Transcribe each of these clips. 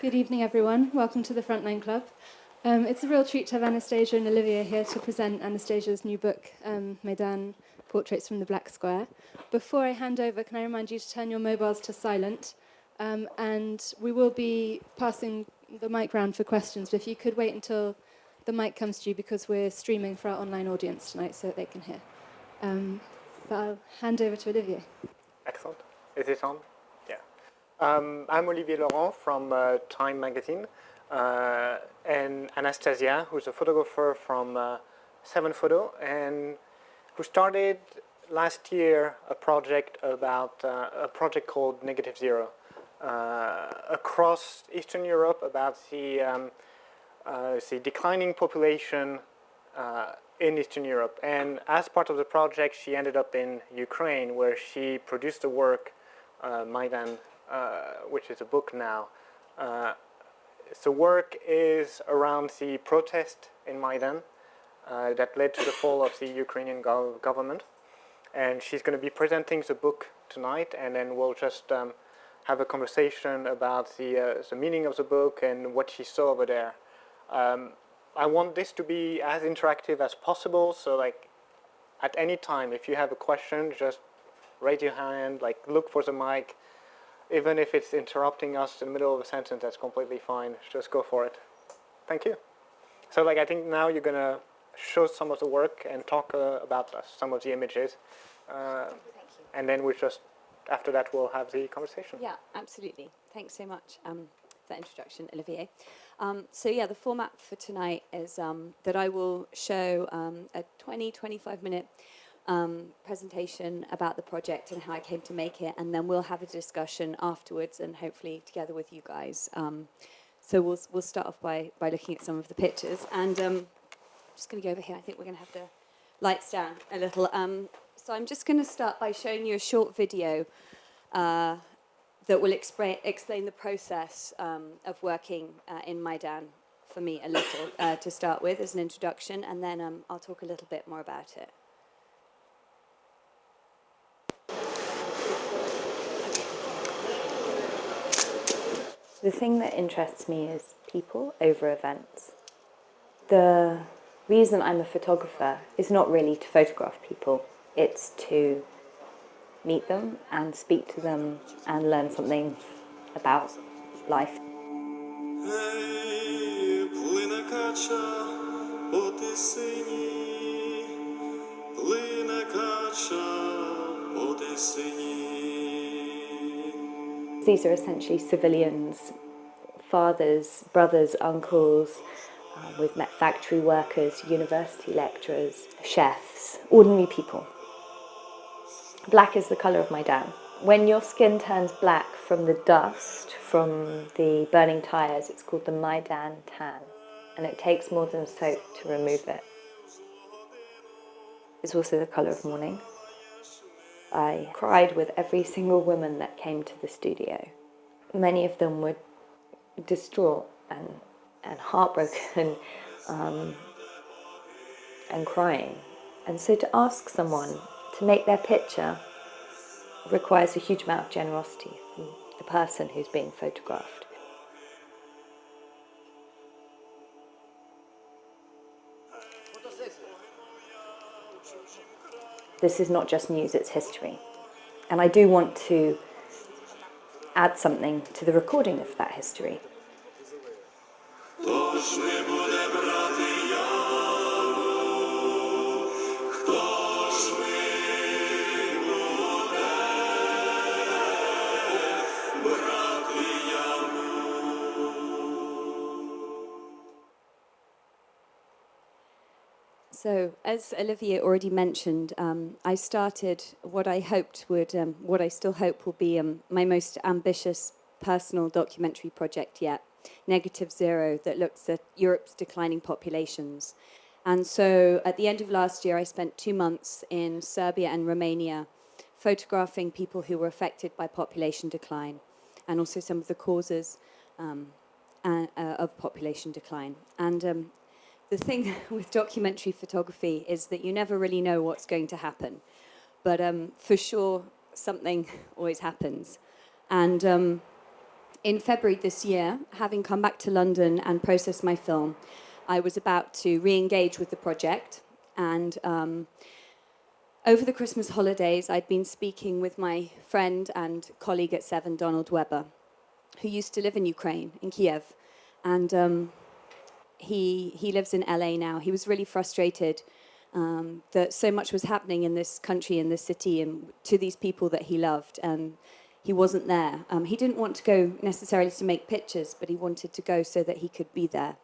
Good evening, everyone. Welcome to the Frontline Club. It's a real treat to have Anastasia and Olivier here to present Anastasia's new book, Maidan Portraits from the Black Square. Before I hand over, can I remind you to turn your mobiles to silent? And we will be passing the mic round for questions, but if you could wait until the mic comes to you, because we're streaming for our online audience tonight so that they can hear. But I'll hand over to Olivier. Excellent. Is it on? Yeah. I'm Olivier Laurent from Time magazine, and Anastasia, who's a photographer from 7 Photo, and who started last year a project called Negative Zero across Eastern Europe about the declining population in Eastern Europe. And as part of the project, she ended up in Ukraine, where she produced a work, Maidan, which is a book now. So work is around the protest in Maidan that led to the fall of the Ukrainian government. And she's going to be presenting the book tonight, and then we'll just have a conversation about the meaning of the book and what she saw over there. I want this to be as interactive as possible, so like at any time, if you have a question, just raise your hand, like look for the mic. Even if it's interrupting us in the middle of a sentence, that's completely fine. Just go for it. Thank you. So like I think now you're going to show some of the work and talk about some of the images. Thank you. And then we just, after that, we'll have the conversation. Yeah, absolutely. Thanks so much for that introduction, Olivier. So yeah, the format for tonight is that I will show a 20-25 minute presentation about the project and how I came to make it, and then we'll have a discussion afterwards, and hopefully together with you guys. So we'll start off by looking at some of the pictures, and I'm just going to go over here. I think we're going to have the lights down a little. So I'm just going to start by showing you a short video that will explain the process of working in Maidan for me a little to start with as an introduction, and then I'll talk a little bit more about it. The thing that interests me is people over events. The reason I'm a photographer is not really to photograph people, it's to meet them and speak to them and learn something about life. These are essentially civilians, fathers, brothers, uncles. We've met factory workers, university lecturers, chefs, ordinary people. Black is the colour of Maidan. When your skin turns black from the dust, from the burning tyres, it's called the Maidan tan, and it takes more than soap to remove it. It's also the colour of mourning. I cried with every single woman that came to the studio. Many of them were distraught and heartbroken and crying. And so to ask someone to make their picture requires a huge amount of generosity from the person who's being photographed. This is not just news, it's history. And I do want to add something to the recording of that history. So, as Olivier already mentioned, I started what I still hope will be my most ambitious personal documentary project yet, Negative Zero, that looks at Europe's declining populations. And so, at the end of last year, I spent 2 months in Serbia and Romania photographing people who were affected by population decline, and also some of the causes of population decline. And the thing with documentary photography is that you never really know what's going to happen. But for sure, something always happens. And in February this year, having come back to London and processed my film, I was about to re-engage with the project. And over the Christmas holidays, I'd been speaking with my friend and colleague at Seven, Donald Webber, who used to live in Ukraine, in Kiev. And he lives in LA now. He was really frustrated that so much was happening in this country, in this city, and to these people that he loved, and he wasn't there. He didn't want to go necessarily to make pictures, but he wanted to go so that he could be there.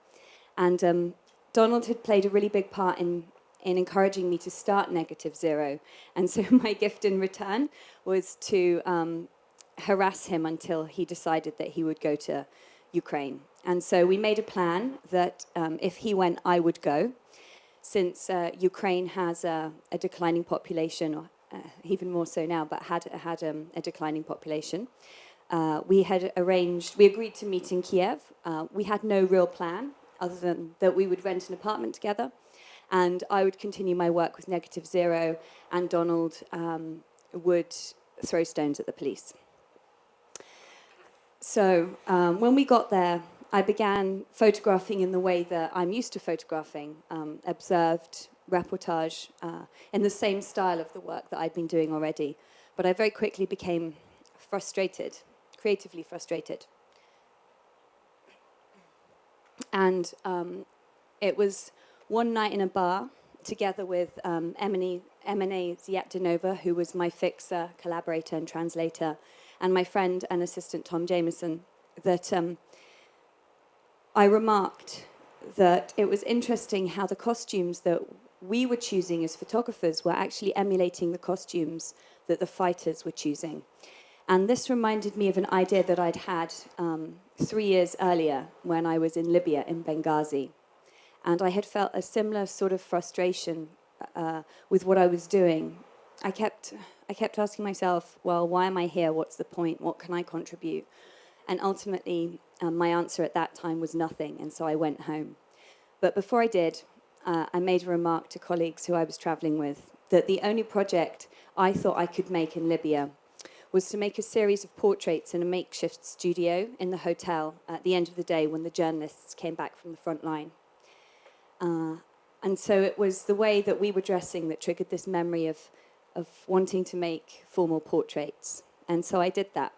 And Donald had played a really big part in encouraging me to start Negative Zero. And so my gift in return was to harass him until he decided that he would go to Ukraine. And so we made a plan that if he went, I would go, since Ukraine has a declining population, or even more so now, but had a declining population. We agreed to meet in Kiev. We had no real plan other than that we would rent an apartment together, and I would continue my work with Negative Zero, and Donald would throw stones at the police. So when we got there, I began photographing in the way that I'm used to photographing, observed, reportage, in the same style of the work that I'd been doing already. But I very quickly became frustrated, creatively frustrated. And it was one night in a bar, together with Emine Ziatdanova, who was my fixer, collaborator, and translator, and my friend and assistant Tom Jameson, that I remarked that it was interesting how the costumes that we were choosing as photographers were actually emulating the costumes that the fighters were choosing. And this reminded me of an idea that I'd had 3 years earlier when I was in Libya, in Benghazi. And I had felt a similar sort of frustration with what I was doing. I kept asking myself, well, why am I here? What's the point? What can I contribute? And ultimately, my answer at that time was nothing, and so I went home. But before I did, I made a remark to colleagues who I was traveling with that the only project I thought I could make in Libya was to make a series of portraits in a makeshift studio in the hotel at the end of the day when the journalists came back from the front line. And so it was the way that we were dressing that triggered this memory of wanting to make formal portraits. And so I did that.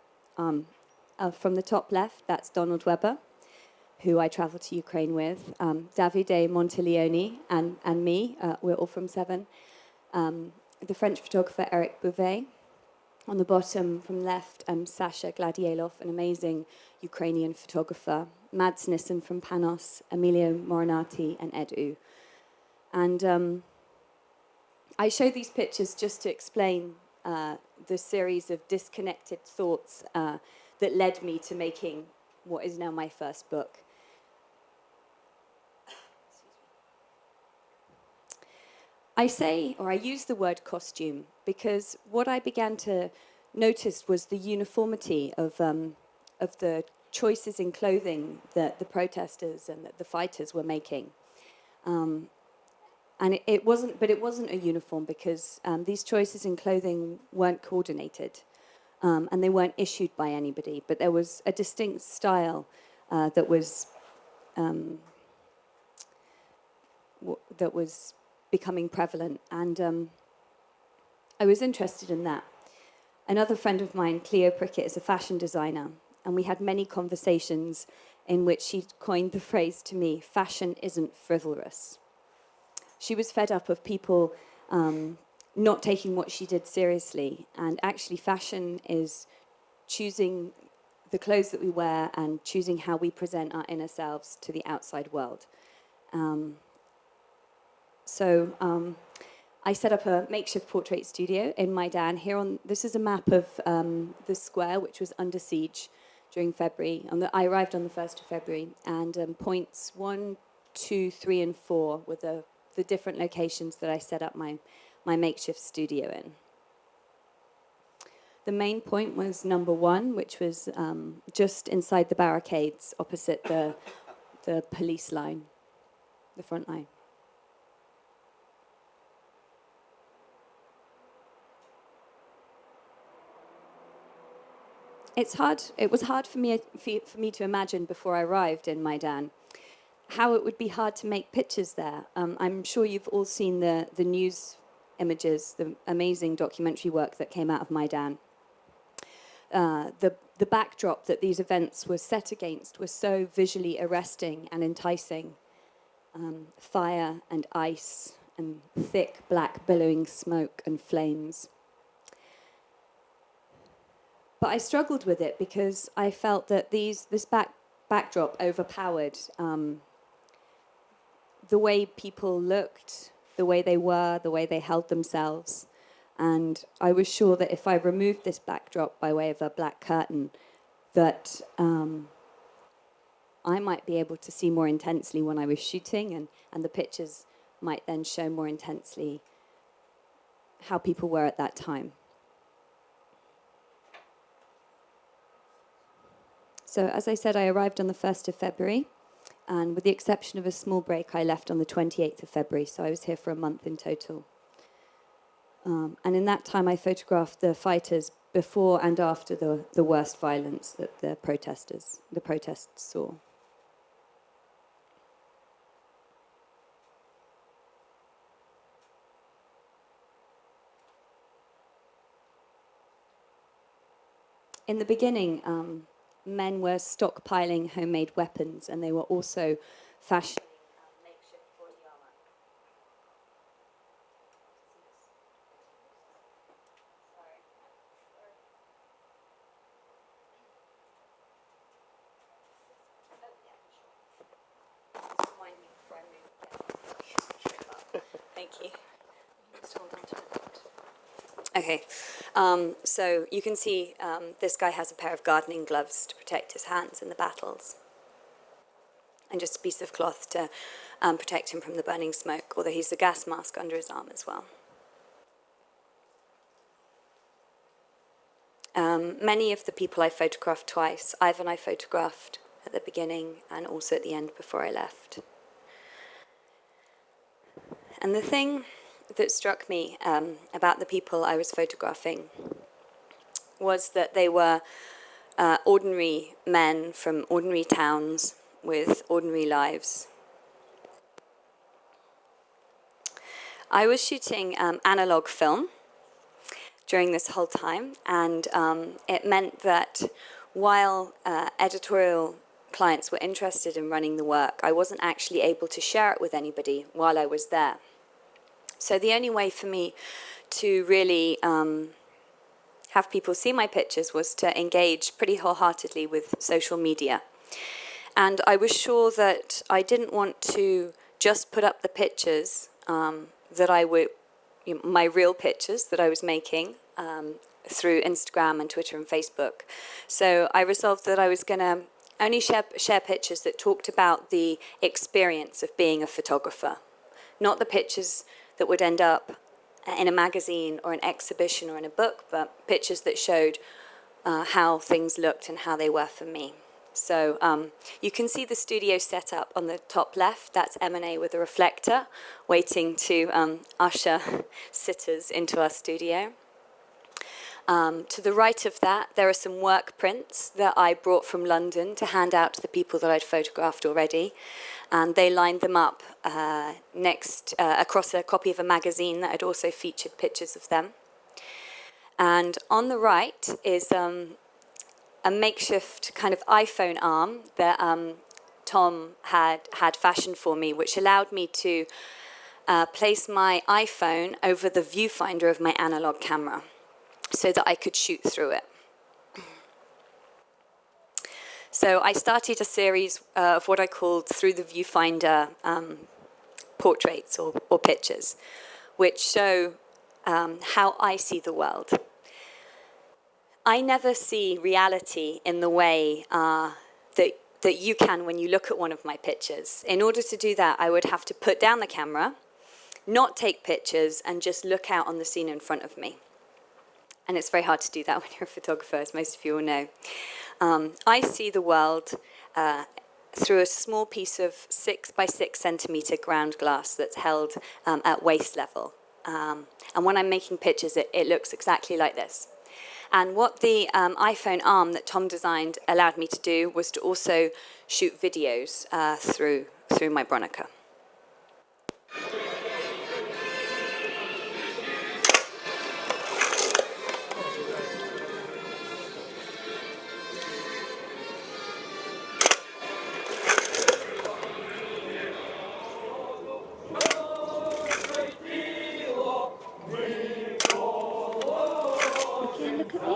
From the top left, that's Donald Webber, who I travelled to Ukraine with, Davide Monteleone and me, we're all from Seven, the French photographer Eric Bouvet. On the bottom, from left, Sasha Gladielov, an amazing Ukrainian photographer, Mads Nissen from Panos, Emilio Morinati, and Ed U. And I show these pictures just to explain the series of disconnected thoughts that led me to making what is now my first book. I use the word costume because what I began to notice was the uniformity of the choices in clothing that the protesters and that the fighters were making. And it wasn't a uniform because these choices in clothing weren't coordinated. And they weren't issued by anybody, but there was a distinct style that was becoming prevalent, and I was interested in that. Another friend of mine, Cleo Prickett, is a fashion designer, and we had many conversations in which she coined the phrase to me, "Fashion isn't frivolous." She was fed up of people not taking what she did seriously. And actually, fashion is choosing the clothes that we wear and choosing how we present our inner selves to the outside world. So I set up a makeshift portrait studio in Maidan. This is a map of the square, which was under siege during February. I arrived on the 1st of February, and points 1, 2, 3, and 4 were the different locations that I set up my makeshift studio in. The main point was number 1, which was just inside the barricades opposite the police line, the front line. It was hard for me to imagine before I arrived in Maidan how it would be hard to make pictures there. I'm sure you've all seen the news images, the amazing documentary work that came out of Maidan. The backdrop that these events were set against was so visually arresting and enticing. Fire and ice and thick black billowing smoke and flames. But I struggled with it because I felt that this backdrop overpowered the way people looked, the way they were, the way they held themselves. And I was sure that if I removed this backdrop by way of a black curtain, that I might be able to see more intensely when I was shooting, and the pictures might then show more intensely how people were at that time. So as I said, I arrived on the 1st of February, and with the exception of a small break, I left on the 28th of February, so I was here for a month in total. And in that time, I photographed the fighters before and after the worst violence that the protests saw. In the beginning, men were stockpiling homemade weapons, and they were also fashioning makeshift body armour. Remind me before I move. Thank you. Just hold on to it. Okay, so you can see this guy has a pair of gardening gloves to protect his hands in the battles, and just a piece of cloth to protect him from the burning smoke, although he's a gas mask under his arm as well. Many of the people I photographed twice, Ivan I photographed at the beginning and also at the end before I left. And the thing that struck me about the people I was photographing was that they were ordinary men from ordinary towns with ordinary lives. I was shooting analog film during this whole time, and it meant that while editorial clients were interested in running the work, I wasn't actually able to share it with anybody while I was there. So the only way for me to really have people see my pictures was to engage pretty wholeheartedly with social media. And I was sure that I didn't want to just put up the pictures that I would, my real pictures that I was making through Instagram and Twitter and Facebook. So I resolved that I was going to only share pictures that talked about the experience of being a photographer, not the pictures that would end up in a magazine or an exhibition or in a book, but pictures that showed how things looked and how they were for me. So you can see the studio set up on the top left. That's M&A with a reflector, waiting to usher sitters into our studio. To the right of that, there are some work prints that I brought from London to hand out to the people that I'd photographed already. And they lined them up across a copy of a magazine that had also featured pictures of them. And on the right is a makeshift kind of iPhone arm that Tom had fashioned for me, which allowed me to place my iPhone over the viewfinder of my analog camera so that I could shoot through it. So I started a series of what I called Through the Viewfinder portraits or pictures, which show how I see the world. I never see reality in the way that you can when you look at one of my pictures. In order to do that, I would have to put down the camera, not take pictures, and just look out on the scene in front of me. And it's very hard to do that when you're a photographer, as most of you will know. I see the world through a small piece of 6 by 6 centimeter ground glass that's held at waist level. And when I'm making pictures, it looks exactly like this. And what the iPhone arm that Tom designed allowed me to do was to also shoot videos through my Bronica. Okay, look at me.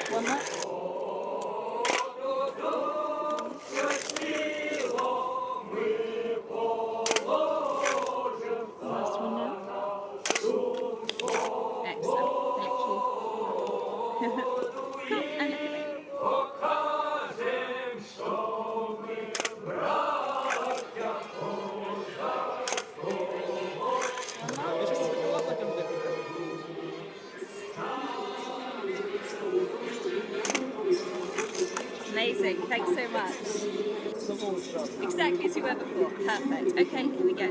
One more. Last one now. Excellent. Thank you. Come and look at me. Amazing. Thanks so much. Exactly as you were before. Perfect. Okay, here we go.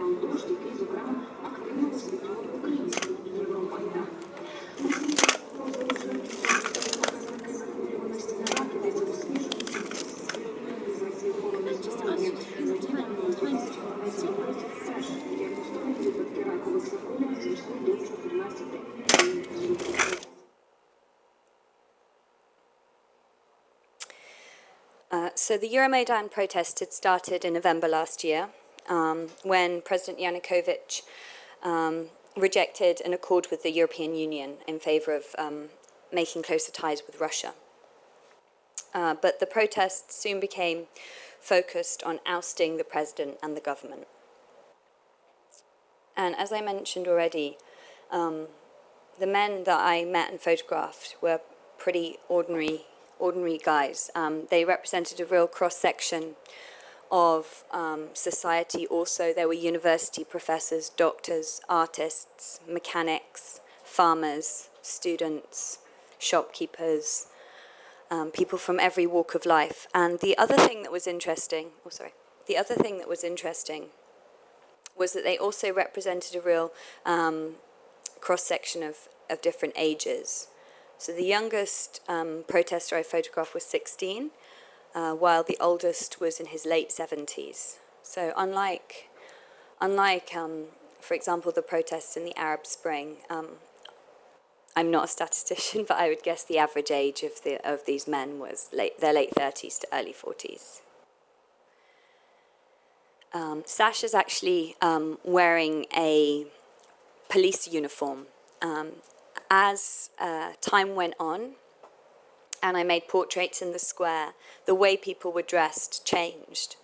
So the Euromaidan protests had started in November last year, when President Yanokovych rejected an accord with the European Union in favour of making closer ties with Russia. But the protests soon became focused on ousting the president and the government. And as I mentioned already, the men that I met and photographed were pretty ordinary guys. They represented a real cross-section of society also. There were university professors, doctors, artists, mechanics, farmers, students, shopkeepers, people from every walk of life. And the other thing that was interesting, was that they also represented a real cross-section of different ages. So the youngest protester I photographed was 16, while the oldest was in his late 70s. So unlike for example, the protests in the Arab Spring, I'm not a statistician, but I would guess the average age of these men was their late 30s to early 40s. Sasha's actually wearing a police uniform. As time went on, and I made portraits in the square, the way people were dressed changed.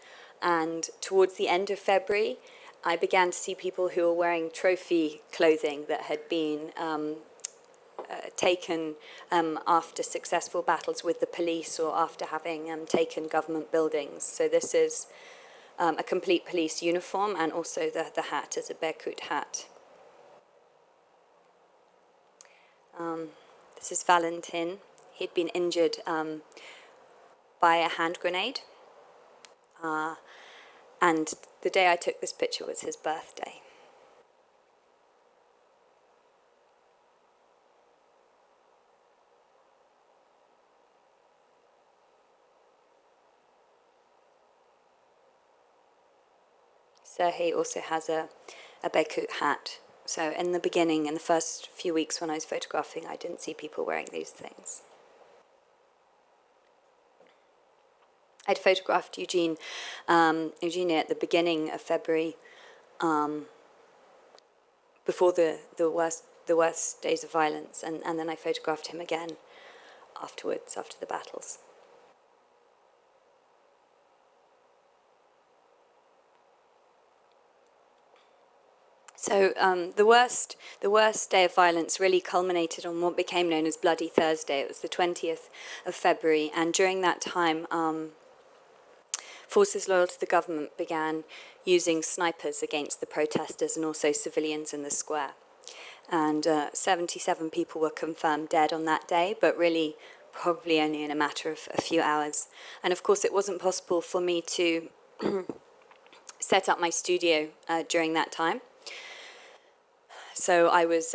And towards the end of February, I began to see people who were wearing trophy clothing that had been taken after successful battles with the police or after having taken government buildings. So this is a complete police uniform, and also the hat is a barricade hat. This is Valentin. He'd been injured by a hand grenade. And the day I took this picture was his birthday. Sergei also has a barricade hat. So in the beginning, in the first few weeks when I was photographing, I didn't see people wearing these things. I'd photographed Eugenia at the beginning of February, before the worst days of violence, and then I photographed him again afterwards, after the battles. So the worst day of violence really culminated on what became known as Bloody Thursday. It was the 20th of February, and during that time, forces loyal to the government began using snipers against the protesters and also civilians in the square. And 77 people were confirmed dead on that day, but really probably only in a matter of a few hours. And of course, it wasn't possible for me to set up my studio during that time. So I was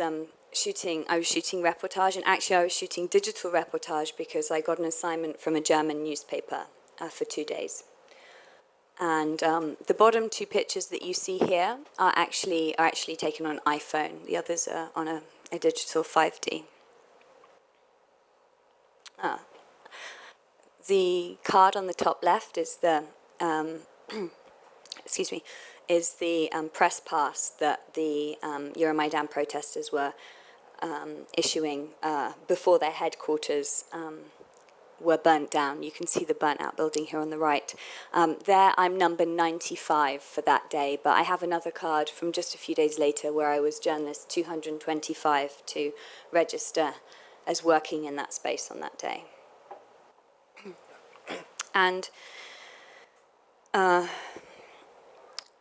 shooting reportage, and actually I was shooting digital reportage because I got an assignment from a German newspaper for 2 days. And the bottom two pictures that you see here are actually taken on an iPhone. The others are on a digital 5D. The card on the top left is the press pass that the Euromaidan protesters were issuing before their headquarters were burnt down. You can see the burnt out building here on the right. There I'm number 95 for that day, but I have another card from just a few days later where I was journalist 225 to register as working in that space on that day. And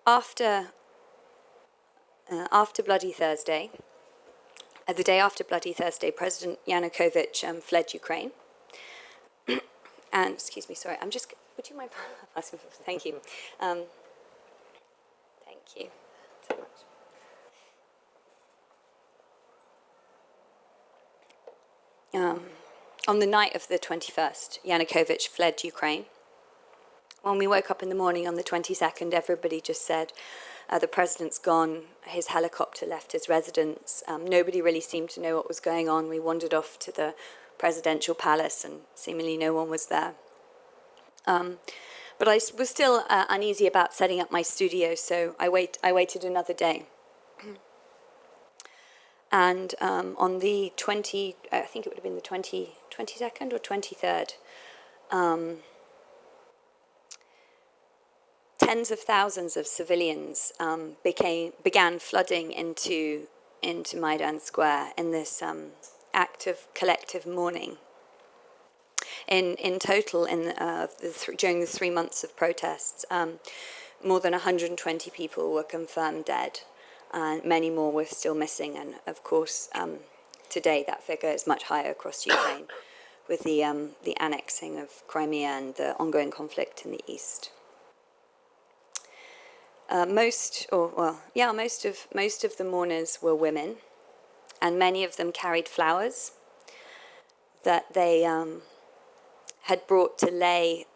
after Bloody Thursday, the day after Bloody Thursday, President Yanokovych fled Ukraine. And, excuse me, sorry, would you mind asking for, thank you. Thank you so much. On the night of the 21st, Yanukovych fled Ukraine. When we woke up in the morning on the 22nd, everybody just said, the president's gone, his helicopter left his residence. Nobody really seemed to know what was going on. We wandered off to the presidential palace and seemingly no one was there. But I was still uneasy about setting up my studio, so I waited another day. And on the I think it would have been the 22nd or 23rd, tens of thousands of civilians began flooding into Maidan Square in this act of collective mourning. In total, during the 3 months of protests, more than 120 people were confirmed dead, and many more were still missing. And of course, today that figure is much higher across Ukraine, with the annexing of Crimea and the ongoing conflict in the east. Most of the mourners were women, and many of them carried flowers that they had brought to lay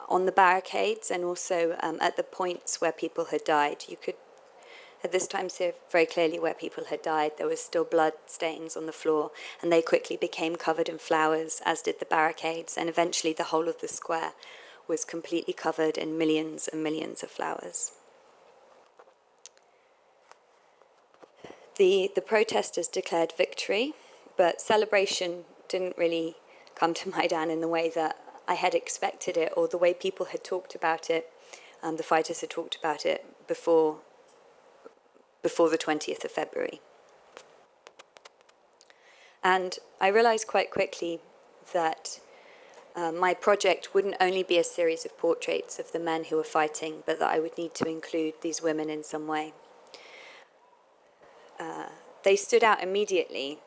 on the barricades and also at the points where people had died. You could, at this time, see very clearly where people had died. There was still blood stains on the floor, and they quickly became covered in flowers, as did the barricades, and eventually the whole of the square was completely covered in millions and millions of flowers. The protesters declared victory, but celebration didn't really come to Maidan in the way that I had expected it, or the way people had talked about it, the fighters had talked about it before the 20th of February. And I realized quite quickly that my project wouldn't only be a series of portraits of the men who were fighting, but that I would need to include these women in some way. They stood out immediately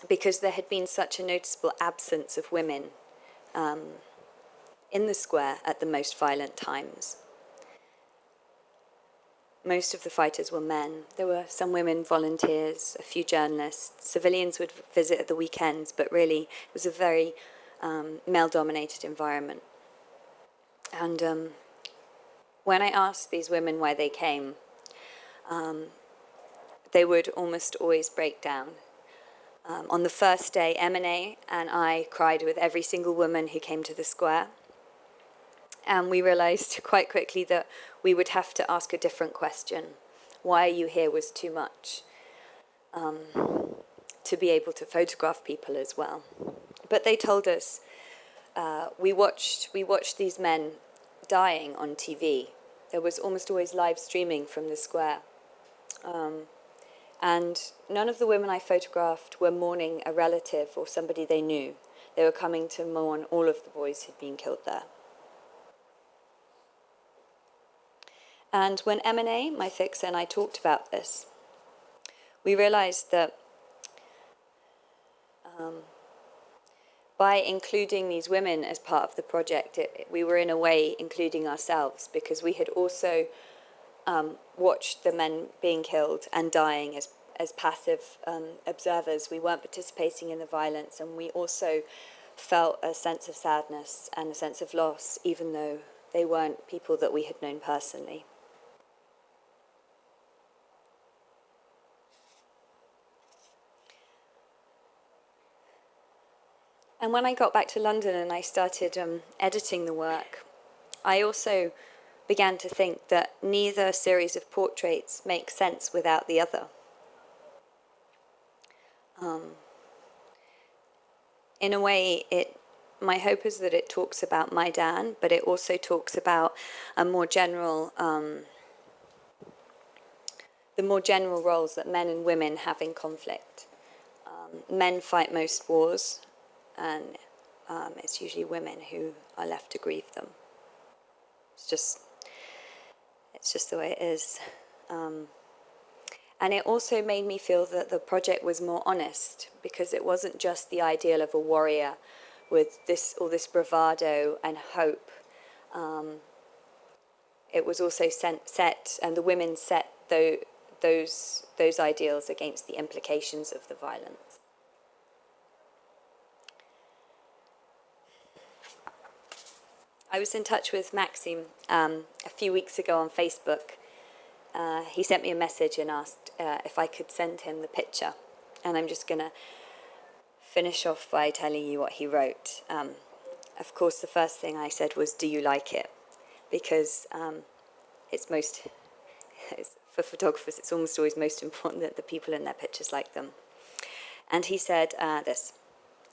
because there had been such a noticeable absence of women in the square at the most violent times. Most of the fighters were men. There were some women volunteers, a few journalists. Civilians would visit at the weekends, but really it was a very male-dominated environment. And when I asked these women why they came, they would almost always break down. On the first day, Emine and I cried with every single woman who came to the square. And we realized quite quickly that we would have to ask a different question. Why are you here was too much to be able to photograph people as well. But they told us, we watched these men dying on TV. There was almost always live streaming from the square. And none of the women I photographed were mourning a relative or somebody they knew. They were coming to mourn all of the boys who'd been killed there. And when Emine, my fixer, and I talked about this, we realized that by including these women as part of the project, we were in a way including ourselves, because we had also watched the men being killed and dying as passive observers. We weren't participating in the violence, and we also felt a sense of sadness and a sense of loss, even though they weren't people that we had known personally. And when I got back to London and I started editing the work, I also began to think that neither series of portraits makes sense without the other. In a way, my hope is that it talks about Maidan, but it also talks about a more general, the more general roles that men and women have in conflict. Men fight most wars, and it's usually women who are left to grieve them. It's just the way it is. And it also made me feel that the project was more honest, because it wasn't just the ideal of a warrior with all this bravado and hope. It was also set, and the women set those ideals against the implications of the violence. I was in touch with Maxim a few weeks ago on Facebook. He sent me a message and asked if I could send him the picture. And I'm just going to finish off by telling you what he wrote. Of course, the first thing I said was, "Do you like it?" Because for photographers, it's almost always most important that the people in their pictures like them. And he said this: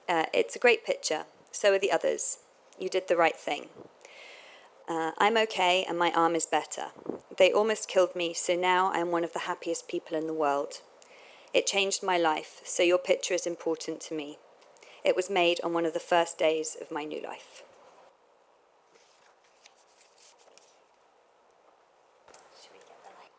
"It's a great picture. So are the others. You did the right thing. I'm okay and my arm is better. They almost killed me, so now I'm one of the happiest people in the world. It changed my life, so your picture is important to me. It was made on one of the first days of my new life." Should we get the light?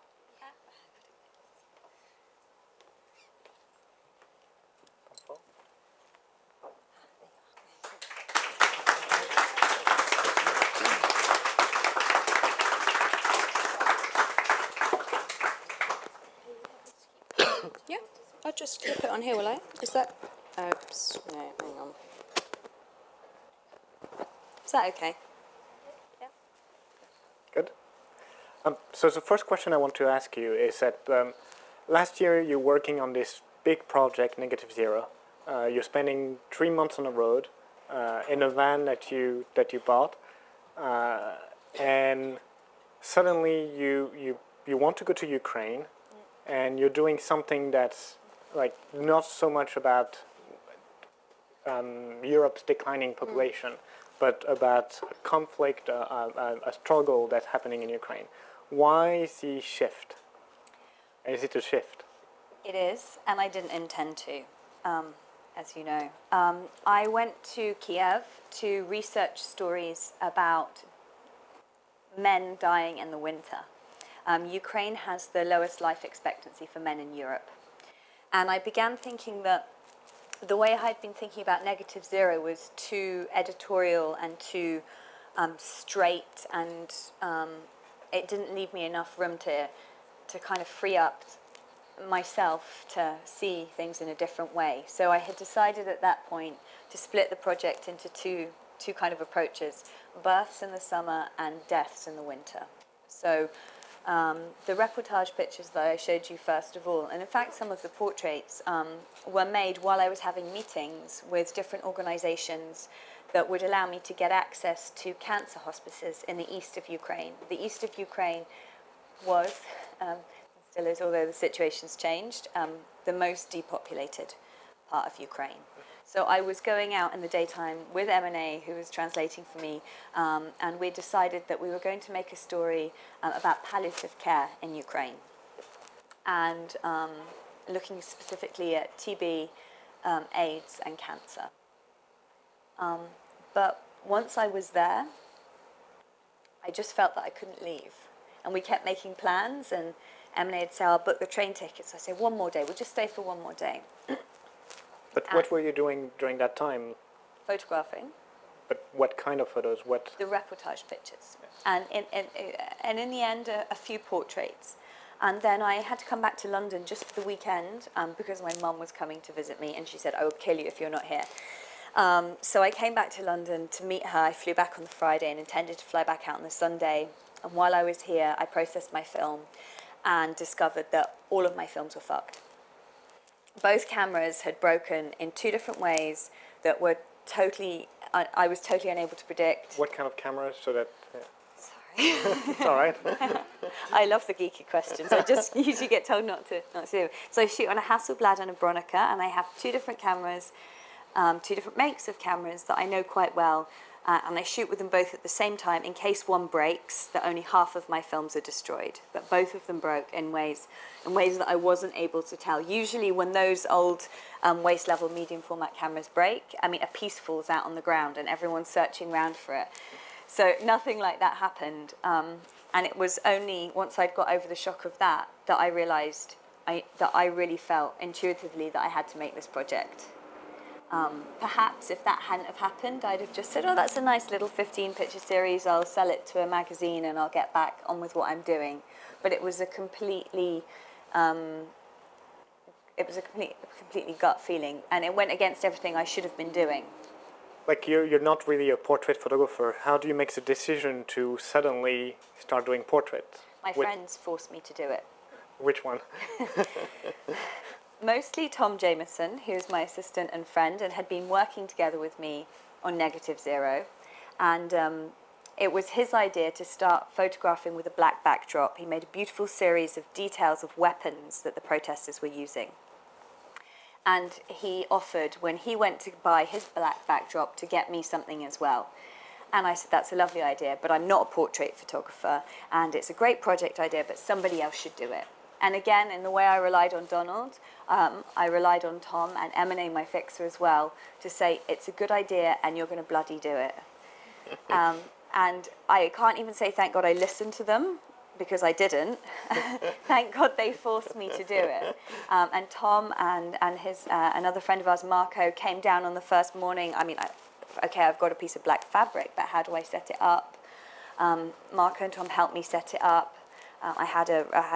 Yeah, I'll just clip it on here, will I? Is that... Oops, no, hang on. Is that okay? Yeah. Good. So the first question I want to ask you is that last year you're working on this big project, Negative Zero. You're spending 3 months on the road in a van that you bought, and suddenly you want to go to Ukraine, and you're doing something that's like not so much about Europe's declining population, but about conflict, a struggle that's happening in Ukraine. Why the shift? Is it a shift? It is, and I didn't intend to, as you know. I went to Kiev to research stories about men dying in the winter. Ukraine has the lowest life expectancy for men in Europe. And I began thinking that the way I had been thinking about Negative Zero was too editorial and too straight, and it didn't leave me enough room to kind of free up myself to see things in a different way. So I had decided at that point to split the project into two kind of approaches: births in the summer and deaths in the winter. So the reportage pictures that I showed you first of all, and in fact some of the portraits were made while I was having meetings with different organizations that would allow me to get access to cancer hospices in the east of Ukraine. The east of Ukraine was, still is, although the situation's changed, the most depopulated part of Ukraine. So I was going out in the daytime with M&A, who was translating for me, and we decided that we were going to make a story about palliative care in Ukraine, and looking specifically at TB, AIDS, and cancer. But once I was there, I just felt that I couldn't leave. And we kept making plans, and M&A would say, "I'll book the train tickets." I say, "One more day, we'll just stay for one more day." But what were you doing during that time? photographing. But what kind of photos? What? The reportage pictures. And in the end, a few portraits. And then I had to come back to London just for the weekend because my mum was coming to visit me, and she said, "I will kill you if you're not here." So I came back to London to meet her. I flew back on the Friday and intended to fly back out on the Sunday. And while I was here, I processed my film and discovered that all of my films were fucked. Both cameras had broken in two different ways that were totally, I was totally unable to predict. What kind of cameras? So that. Sorry. It's all right. I love the geeky questions. I just usually get told not to do. So I shoot on a Hasselblad and a Bronica, and I have two different cameras, two different makes of cameras that I know quite well, and I shoot with them both at the same time in case one breaks, that only half of my films are destroyed. But both of them broke in ways that I wasn't able to tell. Usually when those old waist level medium format cameras break, I mean, a piece falls out on the ground and everyone's searching around for it. So nothing like that happened. And it was only once I'd got over the shock of that I realised that I really felt intuitively that I had to make this project. Perhaps if that hadn't have happened, I'd have just said, "Oh, that's a nice little 15-picture series. I'll sell it to a magazine and I'll get back on with what I'm doing." But it was a completely gut feeling, and it went against everything I should have been doing. Like you're not really a portrait photographer. How do you make the decision to suddenly start doing portraits? My friends forced me to do it. Which one? Mostly Tom Jameson, who's my assistant and friend, and had been working together with me on Negative Zero. And it was his idea to start photographing with a black backdrop. He made a beautiful series of details of weapons that the protesters were using. And he offered, when he went to buy his black backdrop, to get me something as well. And I said, "That's a lovely idea, but I'm not a portrait photographer, and it's a great project idea, but somebody else should do it." And again, in the way I relied on Donald, I relied on Tom and Emine, my fixer as well, to say, "It's a good idea and you're going to bloody do it." And I can't even say thank God I listened to them, because I didn't. Thank God they forced me to do it. And Tom and his another friend of ours, Marco, came down on the first morning. I mean, okay, I've got a piece of black fabric, but how do I set it up? Marco and Tom helped me set it up. I had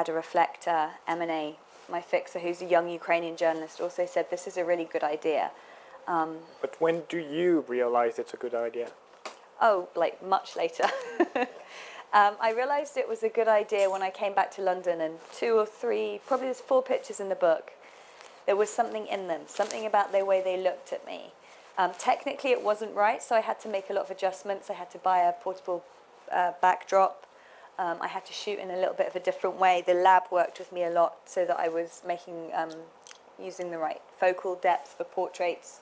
a reflector. Emine, my fixer, who's a young Ukrainian journalist, also said this is a really good idea. But when do you realize it's a good idea? Oh, like much later. I realised it was a good idea when I came back to London, and 2 or 3, probably there's 4 pictures in the book. There was something in them, something about the way they looked at me. Technically it wasn't right, so I had to make a lot of adjustments. I had to buy a portable backdrop. I had to shoot in a little bit of a different way. The lab worked with me a lot so that I was using the right focal depth for portraits.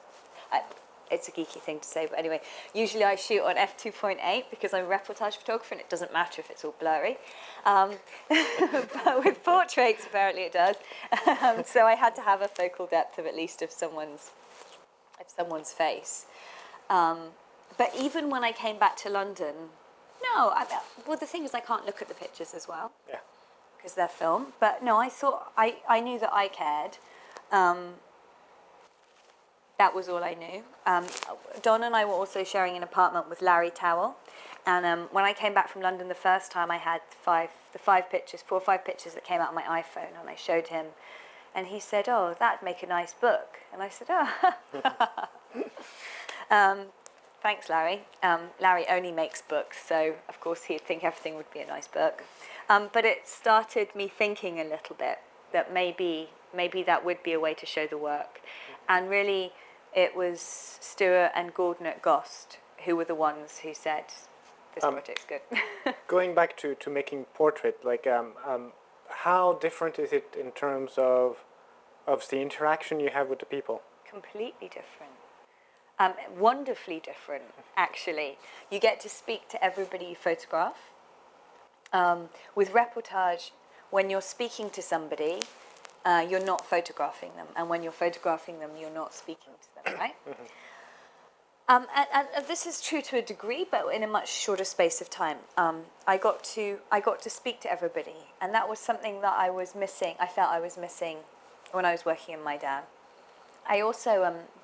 It's a geeky thing to say, but anyway, usually I shoot on f2.8 because I'm a reportage photographer and it doesn't matter if it's all blurry. But with portraits, apparently it does. So I had to have a focal depth of at least of someone's face. But even when I came back to London, well, the thing is I can't look at the pictures as well. Yeah. Because they're film. But no, I thought, I knew that I cared. That was all I knew. Don and I were also sharing an apartment with Larry Towell. And when I came back from London the first time, I had 4 or 5 pictures that came out on my iPhone, and I showed him. And he said, "Oh, that'd make a nice book." And I said, "Oh." Thanks, Larry. Larry only makes books, so of course he'd think everything would be a nice book. But it started me thinking a little bit that maybe that would be a way to show the work. And really, it was Stuart and Gordon at Gost who were the ones who said, "This project's good." Going back to making portrait, like how different is it in terms of the interaction you have with the people? Completely different. Wonderfully different, actually. You get to speak to everybody you photograph. With reportage, when you're speaking to somebody, you're not photographing them, and when you're photographing them, you're not speaking to them, right? And this is true to a degree, but in a much shorter space of time. I got to speak to everybody, and that was something that I was missing. I felt I was missing when I was working in Maidan. I also,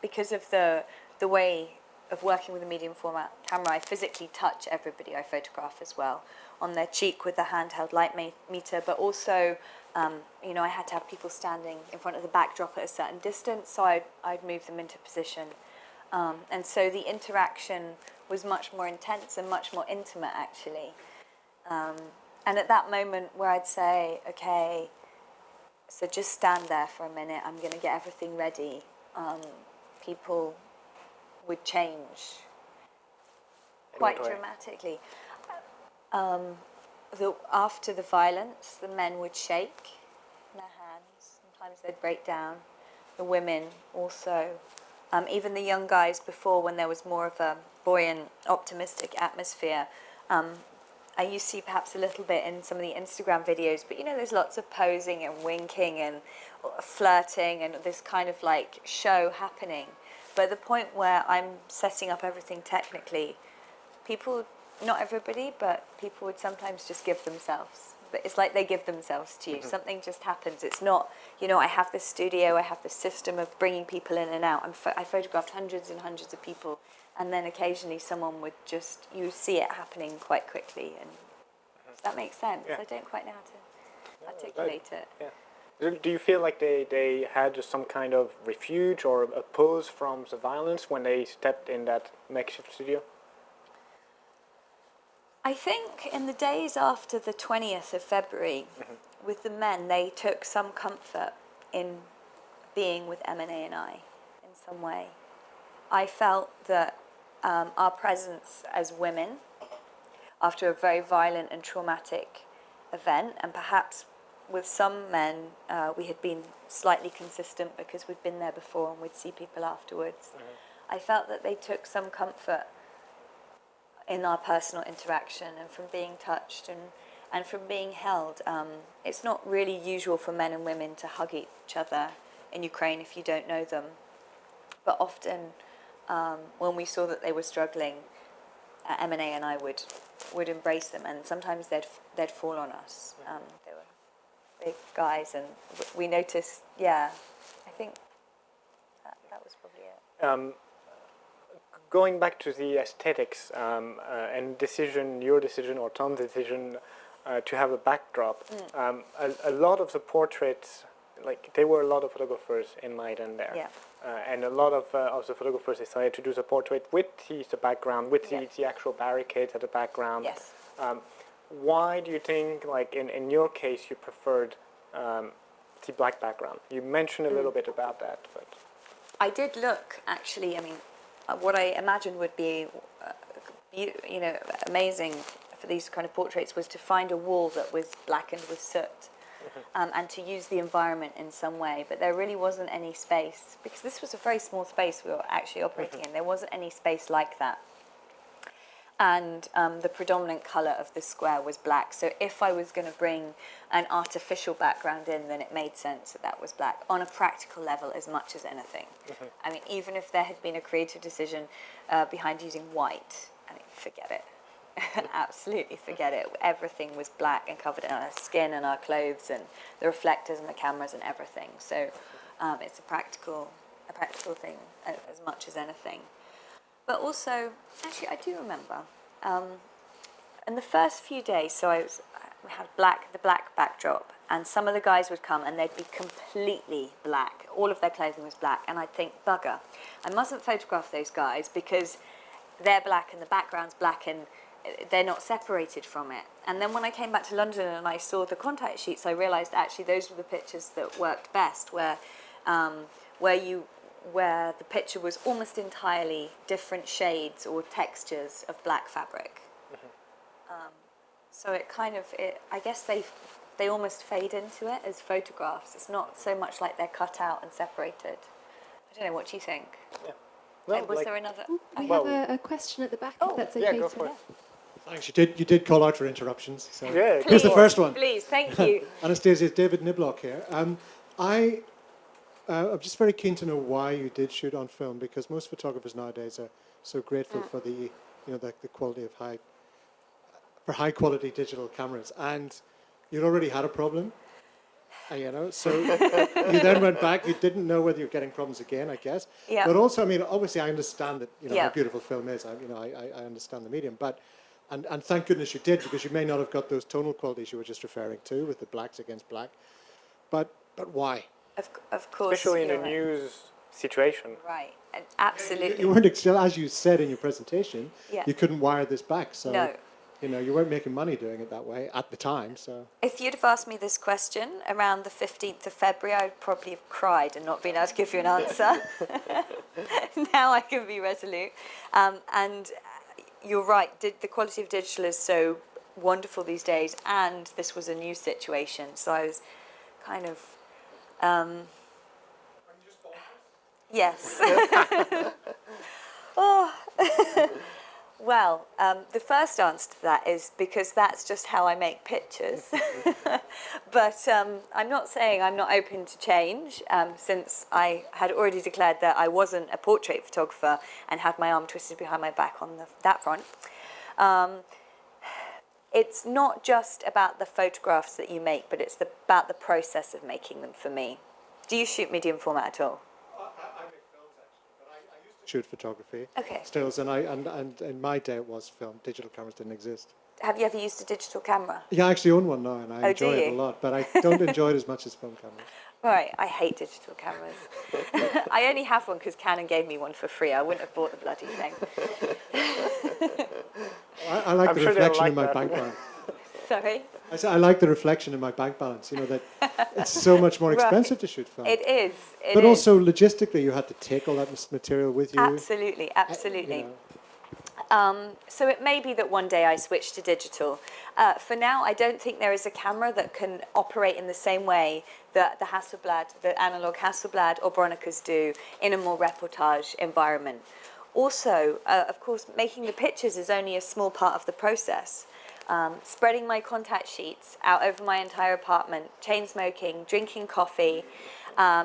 because of the way of working with a medium format camera, I physically touch everybody I photograph as well, on their cheek with the handheld light meter, but also, you know, I had to have people standing in front of the backdrop at a certain distance, so I'd move them into position. And so the interaction was much more intense and much more intimate, actually. And at that moment where I'd say, okay, so just stand there for a minute, I'm going to get everything ready, people would change quite dramatically. After the violence, the men would shake their hands. Sometimes they'd break down. The women also. Even the young guys before, when there was more of a buoyant, optimistic atmosphere, you see perhaps a little bit in some of the Instagram videos, but you know, there's lots of posing and winking and flirting and this kind of like show happening. But at the point where I'm setting up everything technically, people, not everybody, but people would sometimes just give themselves. But it's like they give themselves to you. Mm-hmm. Something just happens. It's not, you know, I have this studio, I have this system of bringing people in and out. I photographed hundreds and hundreds of people, and then occasionally someone would just, you see it happening quite quickly. And does that make sense? Yeah. I don't quite know how to articulate it. Yeah. Do you feel like they had some kind of refuge or a pause from the violence when they stepped in that makeshift studio? I think in the days after the 20th of February, mm-hmm. with the men, they took some comfort in being with M&A and I in some way. I felt that our presence as women, after a very violent and traumatic event, and perhaps with some men, we had been slightly consistent because we'd been there before and we'd see people afterwards. Mm-hmm. I felt that they took some comfort in our personal interaction and from being touched and from being held. It's not really usual for men and women to hug each other in Ukraine if you don't know them. But often when we saw that they were struggling, M&A and I would embrace them, and sometimes they'd fall on us. They were big guys, and we noticed, I think that was probably it. Going back to the aesthetics and your decision or Tom's decision to have a backdrop, a lot of the portraits, like there were a lot of photographers in Maidan there, and a lot of the photographers decided to do the portrait with the background, with the actual barricades at the background. Yes. Why do you think, like in your case, you preferred the black background? You mentioned a little bit about that, but I did look, actually. I mean, what I imagined would be, amazing for these kind of portraits was to find a wall that was blackened with soot, and to use the environment in some way. But there really wasn't any space, because this was a very small space we were actually operating in. There wasn't any space like that. And the predominant colour of the square was black. So if I was going to bring an artificial background in, then it made sense that was black, on a practical level as much as anything. I mean, even if there had been a creative decision behind using white, I mean, forget it. Absolutely forget it. Everything was black and covered in our skin and our clothes and the reflectors and the cameras and everything. So it's a practical thing as much as anything. But also, actually, I do remember, in the first few days, so we had the black backdrop, and some of the guys would come and they'd be completely black. All of their clothing was black, and I'd think, bugger, I mustn't photograph those guys because they're black and the background's black and they're not separated from it. And then when I came back to London and I saw the contact sheets, I realised actually those were the pictures that worked best, where the picture was almost entirely different shades or textures of black fabric. So it kind of, I guess they almost fade into it as photographs. It's not so much like they're cut out and separated. I don't know, what do you think? Yeah. Well, was there another? We have a question at the back, if that's okay. Yeah, go for it. Thanks. You did call out for interruptions. So yeah, here's the first one. Please, thank you. Anastasia, David Niblock here. I'm just very keen to know why you did shoot on film, because most photographers nowadays are so grateful for the quality of high quality digital cameras, and you already had a problem. You know, so you then went back. You didn't know whether you're getting problems again, I guess. Yeah. But also, I mean, obviously, I understand that Yeah. how beautiful film is. I understand the medium, but and thank goodness you did, because you may not have got those tonal qualities you were just referring to with the blacks against black. But why? Of course. Especially in a you're right. news situation. Right. And absolutely. You weren't still, as you said in your presentation, Yeah. you couldn't wire this back. So No. you weren't making money doing it that way at the time. So If you'd have asked me this question around the 15th of February, I'd probably have cried and not been able to give you an answer. Now I can be resolute. And you're right, the quality of digital is so wonderful these days, and this was a new situation, so I was kind of... yes. Oh. Well, the first answer to that is because that's just how I make pictures. But I'm not saying I'm not open to change, since I had already declared that I wasn't a portrait photographer and had my arm twisted behind my back on that front. It's not just about the photographs that you make, but it's about the process of making them for me. Do you shoot medium format at all? I make films actually, but I used to shoot photography, Okay. stills, and in my day it was film. Digital cameras didn't exist. Have you ever used a digital camera? Yeah, I actually own one now, and I Oh, enjoy do it a you? lot. But I don't enjoy it as much as film cameras. Right, I hate digital cameras. I only have one because Canon gave me one for free. I wouldn't have bought the bloody thing. I like I'm the sure they'll reflection like in my that. bank balance. Sorry? I said I like the reflection in my bank balance. You know that it's so much more Right. expensive to shoot film. It is. It But is. also logistically, you had to take all that material with you. Absolutely, absolutely. You know. So it may be that one day I switch to digital. For now, I don't think there is a camera that can operate in the same way that the Hasselblad, the analog Hasselblad or Bronicas do in a more reportage environment. Also, of course, making the pictures is only a small part of the process. Spreading my contact sheets out over my entire apartment, chain smoking, drinking coffee,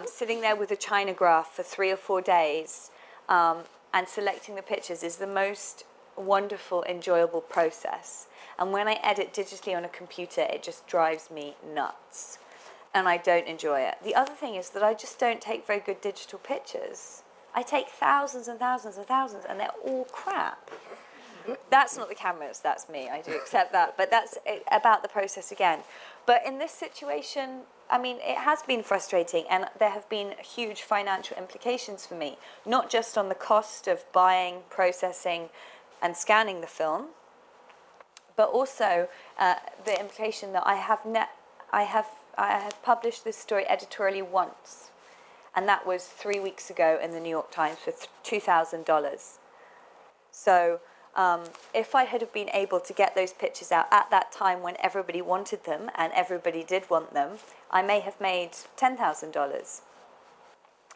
sitting there with a Chinograph for 3 or 4 days, and selecting the pictures is the most wonderful, enjoyable process. And when I edit digitally on a computer, it just drives me nuts. And I don't enjoy it. The other thing is that I just don't take very good digital pictures. I take thousands and thousands and thousands, and they're all crap. That's not the cameras, that's me, I do accept that. But that's about the process again. But in this situation, I mean, it has been frustrating, and there have been huge financial implications for me, not just on the cost of buying, processing, and scanning the film, but also the implication that I have published this story editorially once, and that was 3 weeks ago in the New York Times for $2,000. So if I had been able to get those pictures out at that time when everybody wanted them, and everybody did want them, I may have made $10,000.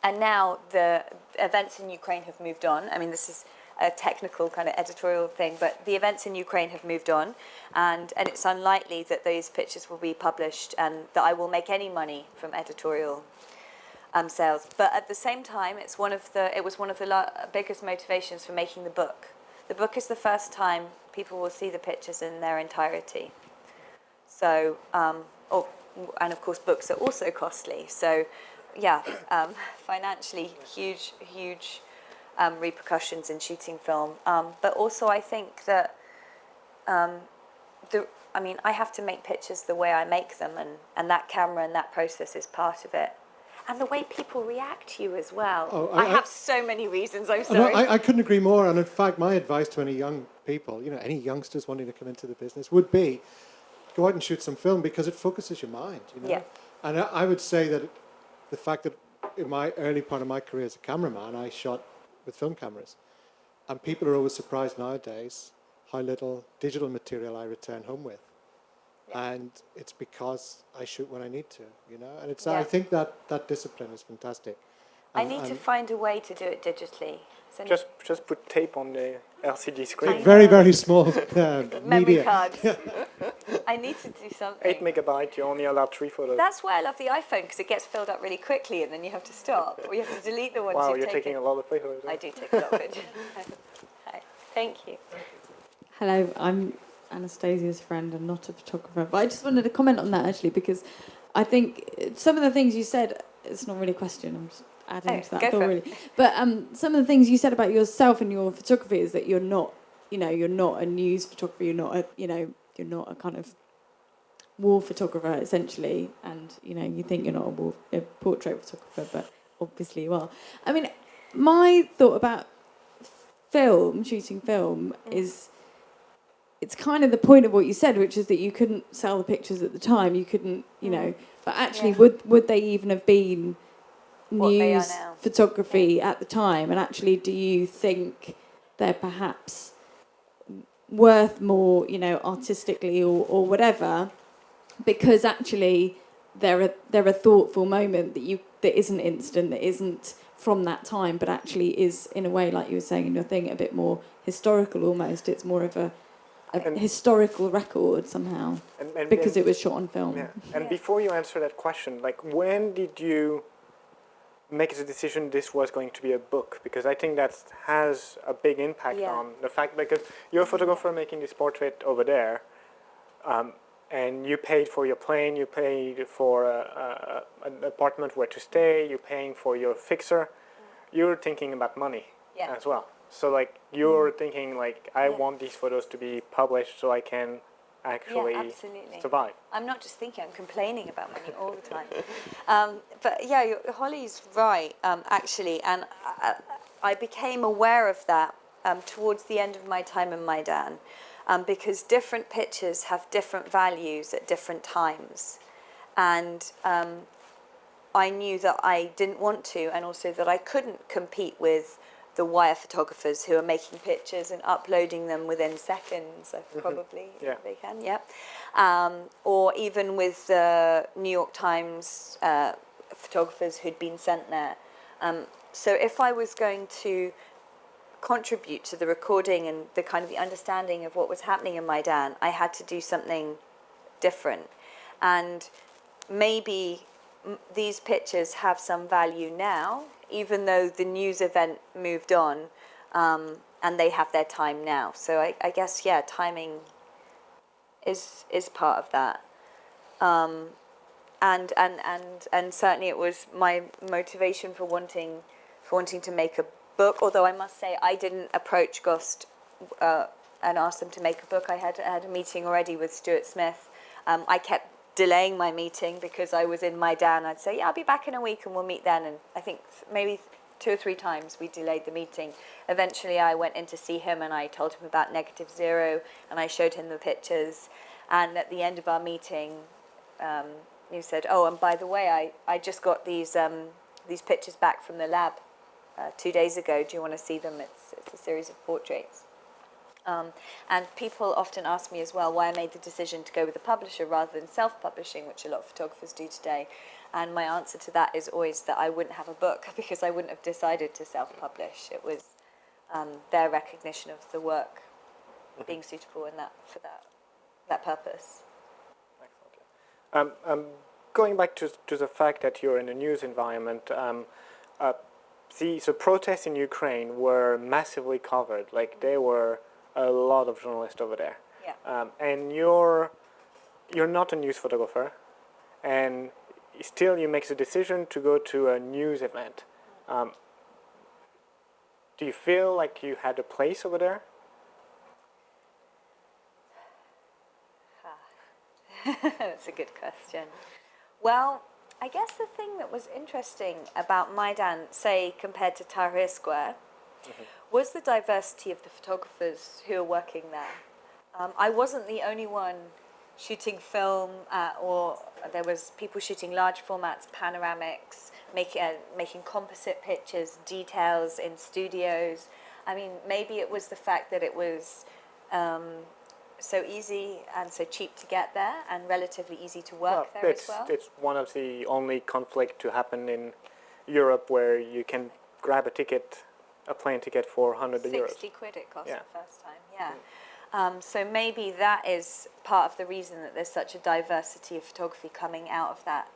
And now the events in Ukraine have moved on. I mean, this is a technical kind of editorial thing, but the events in Ukraine have moved on, and it's unlikely that those pictures will be published and that I will make any money from editorial sales. But at the same time, it was one of the biggest motivations for making the book. The book is the first time people will see the pictures in their entirety. So, and of course, books are also costly. So, yeah, financially, huge repercussions in shooting film. But also, I think that, I have to make pictures the way I make them, and that camera and that process is part of it. And the way people react to you as well. Oh, I have so many reasons, I'm No, sorry. I couldn't agree more. And in fact, my advice to any young people, any youngsters wanting to come into the business, would be go out and shoot some film, because it focuses your mind. Yeah. And I would say that the fact that in my early part of my career as a cameraman, I shot with film cameras, and people are always surprised nowadays how little digital material I return home with. And it's because I shoot when I need to, And it's I think that discipline is fantastic. I need to find a way to do it digitally. So Just put tape on the LCD screen. very, very small memory media. cards. I need to do something. 8 megabyte, you only allow 3 photos. That's why I love the iPhone, because it gets filled up really quickly, and then you have to stop, or you have to delete the ones Wow, you've you're taking taken. a lot of photos. I do take a lot of pictures. Hi. Thank you. Hello, I'm Anastasia's friend and not a photographer. But I just wanted to comment on that actually, because I think some of the things you said, it's not really a question, I'm just adding to that go thought, for it. really. But some of the things you said about yourself and your photography is that you're not a news photographer, you're not a kind of war photographer, essentially, and, you think you're not a portrait photographer, but obviously you are. I mean, my thought about shooting film is, it's kind of the point of what you said, which is that you couldn't sell the pictures at the time. You couldn't, but actually, would they even have been What they are news now. photography at the time? And actually, do you think they're perhaps worth more, artistically or whatever, because actually they're a thoughtful moment that isn't instant, that isn't from that time, but actually is, in a way, like you were saying in your thing, a bit more historical almost. It's more of a historical record somehow, because it was shot on film. Yeah. And before you answer that question, like, when did you make the decision this was going to be a book? Because I think that has a big impact on the fact, because you're a photographer making this portrait over there, and you paid for your plane, you paid for an apartment where to stay, you're paying for your fixer, you're thinking about money as well. So like you're thinking like, I want these photos to be published so I can actually survive. I'm not just thinking, I'm complaining about money all the time. But yeah, Holly's right, actually, and I became aware of that towards the end of my time in Maidan, because different pictures have different values at different times. And I knew that I didn't want to, and also that I couldn't compete with the wire photographers who are making pictures and uploading them within seconds, probably, they can, or even with the New York Times photographers who'd been sent there. So if I was going to contribute to the recording and the kind of the understanding of what was happening in Maidan, I had to do something different. And maybe these pictures have some value now, even though the news event moved on, and they have their time now. So I guess, timing is part of that. And certainly it was my motivation for wanting to make a book. Although I must say I didn't approach Gost and ask them to make a book. I had a meeting already with Stuart Smith. I kept delaying my meeting because I was in Maidan. I'd say, I'll be back in a week and we'll meet then. And I think maybe 2 or 3 times we delayed the meeting. Eventually I went in to see him and I told him about -0 and I showed him the pictures. And at the end of our meeting, he said, oh, and by the way, I just got these pictures back from the lab 2 days ago. Do you want to see them? It's a series of portraits. And people often ask me as well why I made the decision to go with a publisher rather than self-publishing, which a lot of photographers do today. And my answer to that is always that I wouldn't have a book because I wouldn't have decided to self-publish. It was their recognition of the work being suitable in for that purpose. Excellent. Going back to the fact that you're in a news environment, the protests in Ukraine were massively covered. Like there were a lot of journalists over there. Yeah. And you're not a news photographer, and still you make the decision to go to a news event. Do you feel like you had a place over there? That's a good question. Well, I guess the thing that was interesting about Maidan, say, compared to Tahrir Square, was the diversity of the photographers who were working there. I wasn't the only one shooting film, or there was people shooting large formats, panoramics, making composite pictures, details in studios. I mean, maybe it was the fact that it was so easy and so cheap to get there and relatively easy to work there as well. It's one of the only conflict to happen in Europe where you can grab a plane ticket for 100 euros. 60 quid it cost the first time, so maybe that is part of the reason that there's such a diversity of photography coming out of that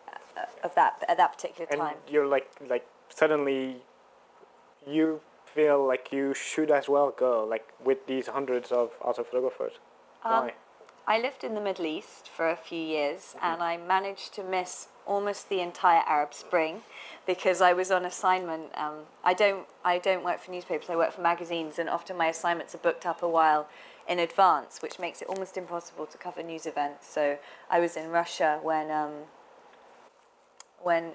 at that particular time. And you're like suddenly you feel like you should as well go like with these hundreds of other photographers. Why? I lived in the Middle East for a few years, and I managed to miss almost the entire Arab Spring because I was on assignment. I don't work for newspapers, I work for magazines, and often my assignments are booked up a while in advance, which makes it almost impossible to cover news events. So I was in Russia when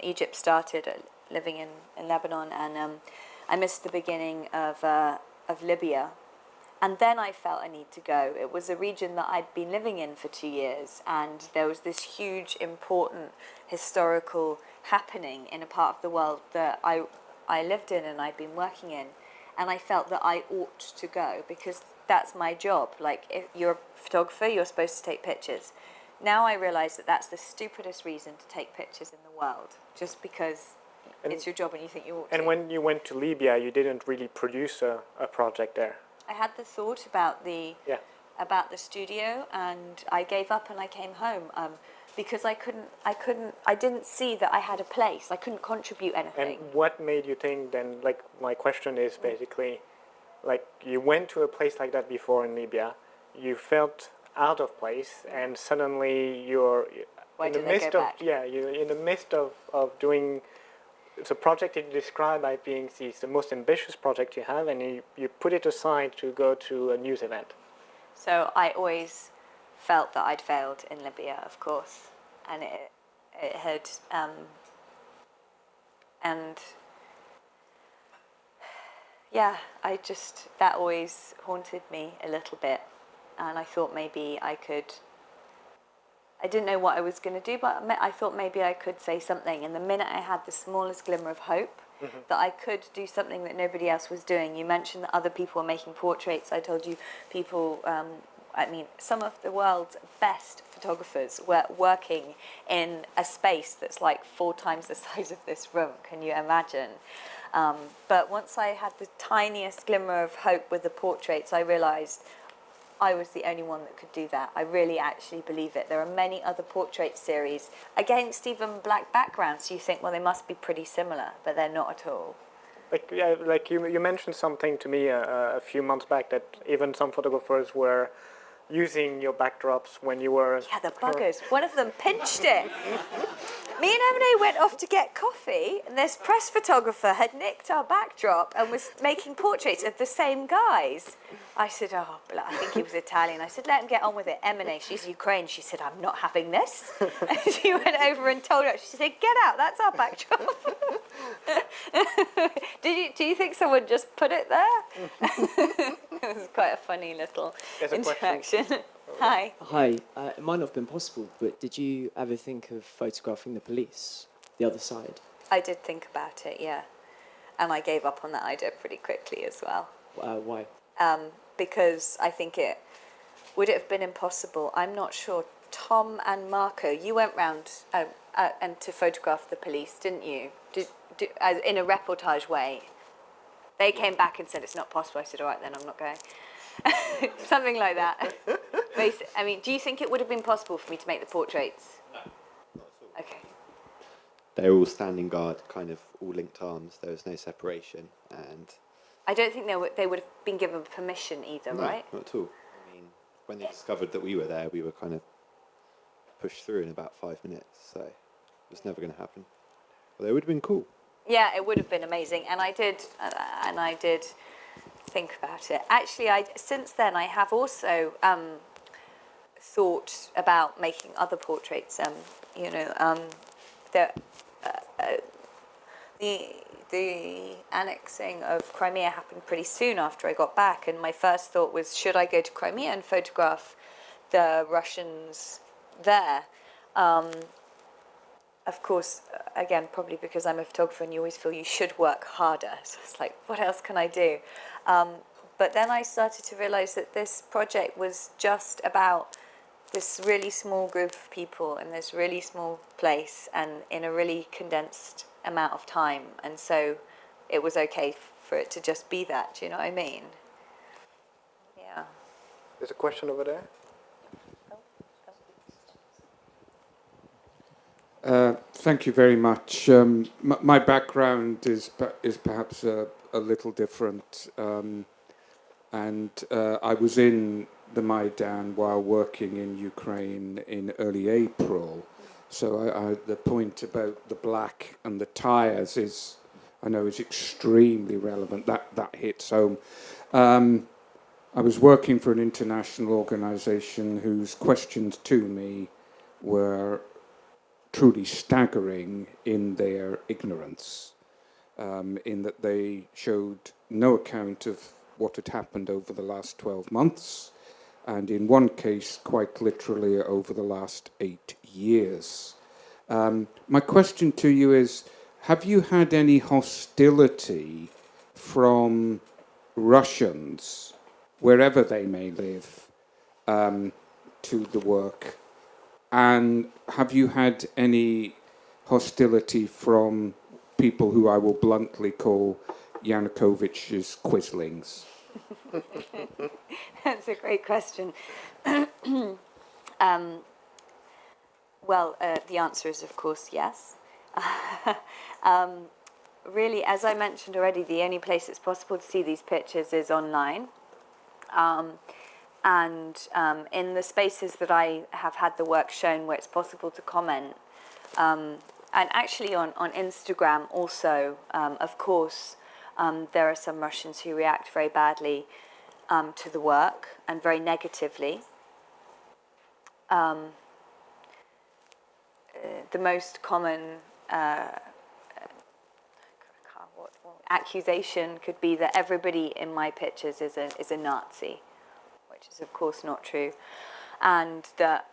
Egypt started, living in Lebanon, and I missed the beginning of Libya. And then I felt a need to go. It was a region that I'd been living in for 2 years, and there was this huge, important historical happening in a part of the world that I lived in and I'd been working in. And I felt that I ought to go because that's my job. Like, if you're a photographer, you're supposed to take pictures. Now I realise that that's the stupidest reason to take pictures in the world, just because it's your job and you think you ought to. And when you went to Libya, you didn't really produce a project there. I had the thought about the studio, and I gave up and I came home because I didn't see that I had a place. I couldn't contribute anything. And what made you think then? Like, my question is basically, like, you went to a place like that before in Libya, you felt out of place, and suddenly you're in the midst of doing. It's a project that you describe as being the most ambitious project you have, and you put it aside to go to a news event. So I always felt that I'd failed in Libya, of course, and it had, and yeah, that always haunted me a little bit, and I thought maybe I didn't know what I was going to do, but I thought maybe I could say something. And the minute I had the smallest glimmer of hope that I could do something that nobody else was doing, you mentioned that other people were making portraits. I told you people, some of the world's best photographers were working in a space that's like 4 times the size of this room. Can you imagine? But once I had the tiniest glimmer of hope with the portraits, I realised I was the only one that could do that. I really actually believe it. There are many other portrait series against even black backgrounds. You think, well, they must be pretty similar, but they're not at all. Like you mentioned something to me a few months back that even some photographers were using your backdrops when you were... Yeah, the buggers. One of them pinched it. Me and Emily went off to get coffee, and this press photographer had nicked our backdrop and was making portraits of the same guys. I said, oh, I think he was Italian. I said, let him get on with it. Emily, she's Ukraine. She said, I'm not having this. And she went over and told her. She said, get out, that's our backdrop. Do you think someone just put it there? It was quite a funny little interaction. Hi. Hi. It might not have been possible, but did you ever think of photographing the police, the other side? I did think about it, yeah. And I gave up on that idea pretty quickly as well. Why? Because I think would it have been impossible? I'm not sure. Tom and Marco, you went round and to photograph the police, didn't you? In a reportage way. They came back and said it's not possible. I said, all right, then I'm not going. Something like that. I mean, do you think it would have been possible for me to make the portraits? No, not at all. Okay. They're all standing guard, kind of all linked arms. There was no separation, and I don't think they would have been given permission either, no, right? not at all. I mean, when they discovered that we were there, we were kind of pushed through in about 5 minutes, so it was never going to happen. Although it would have been cool. Yeah, it would have been amazing, and I did think about it. Actually, since then I have also thought about making other portraits. The annexing of Crimea happened pretty soon after I got back, and my first thought was, should I go to Crimea and photograph the Russians there? Of course, again, probably because I'm a photographer and you always feel you should work harder. So it's like, what else can I do? But then I started to realize that this project was just about this really small group of people in this really small place and in a really condensed amount of time. And so it was okay for it to just be that. Do you know what I mean? Yeah. There's a question over there. Thank you very much. My background is perhaps a little different, and I was in the Maidan while working in Ukraine in early April. So the point about the black and the tyres is, I know, is extremely relevant. That hits home. I was working for an international organisation whose questions to me were truly staggering in their ignorance, in that they showed no account of what had happened over the last 12 months, and in one case, quite literally, over the last 8 years. My question to you is, have you had any hostility from Russians, wherever they may live, to the work? And have you had any hostility from people who I will bluntly call Yanukovych's quislings? That's a great question. Well, the answer is, of course, yes. Really, as I mentioned already, the only place it's possible to see these pictures is online. And in the spaces that I have had the work shown where it's possible to comment, and actually on Instagram also, of course, there are some Russians who react very badly to the work and very negatively. The most common accusation could be that everybody in my pictures is a Nazi, which is of course not true, and that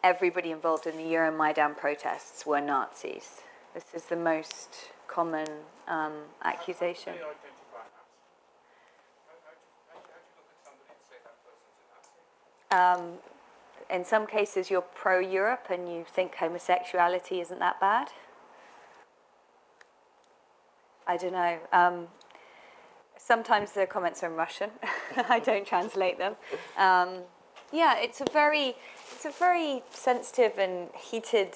everybody involved in the Euromaidan protests were Nazis. This is the most common accusation. In some cases, you're pro-Europe and you think homosexuality isn't that bad. I don't know. Sometimes the comments are in Russian. I don't translate them. Yeah, it's a very sensitive and heated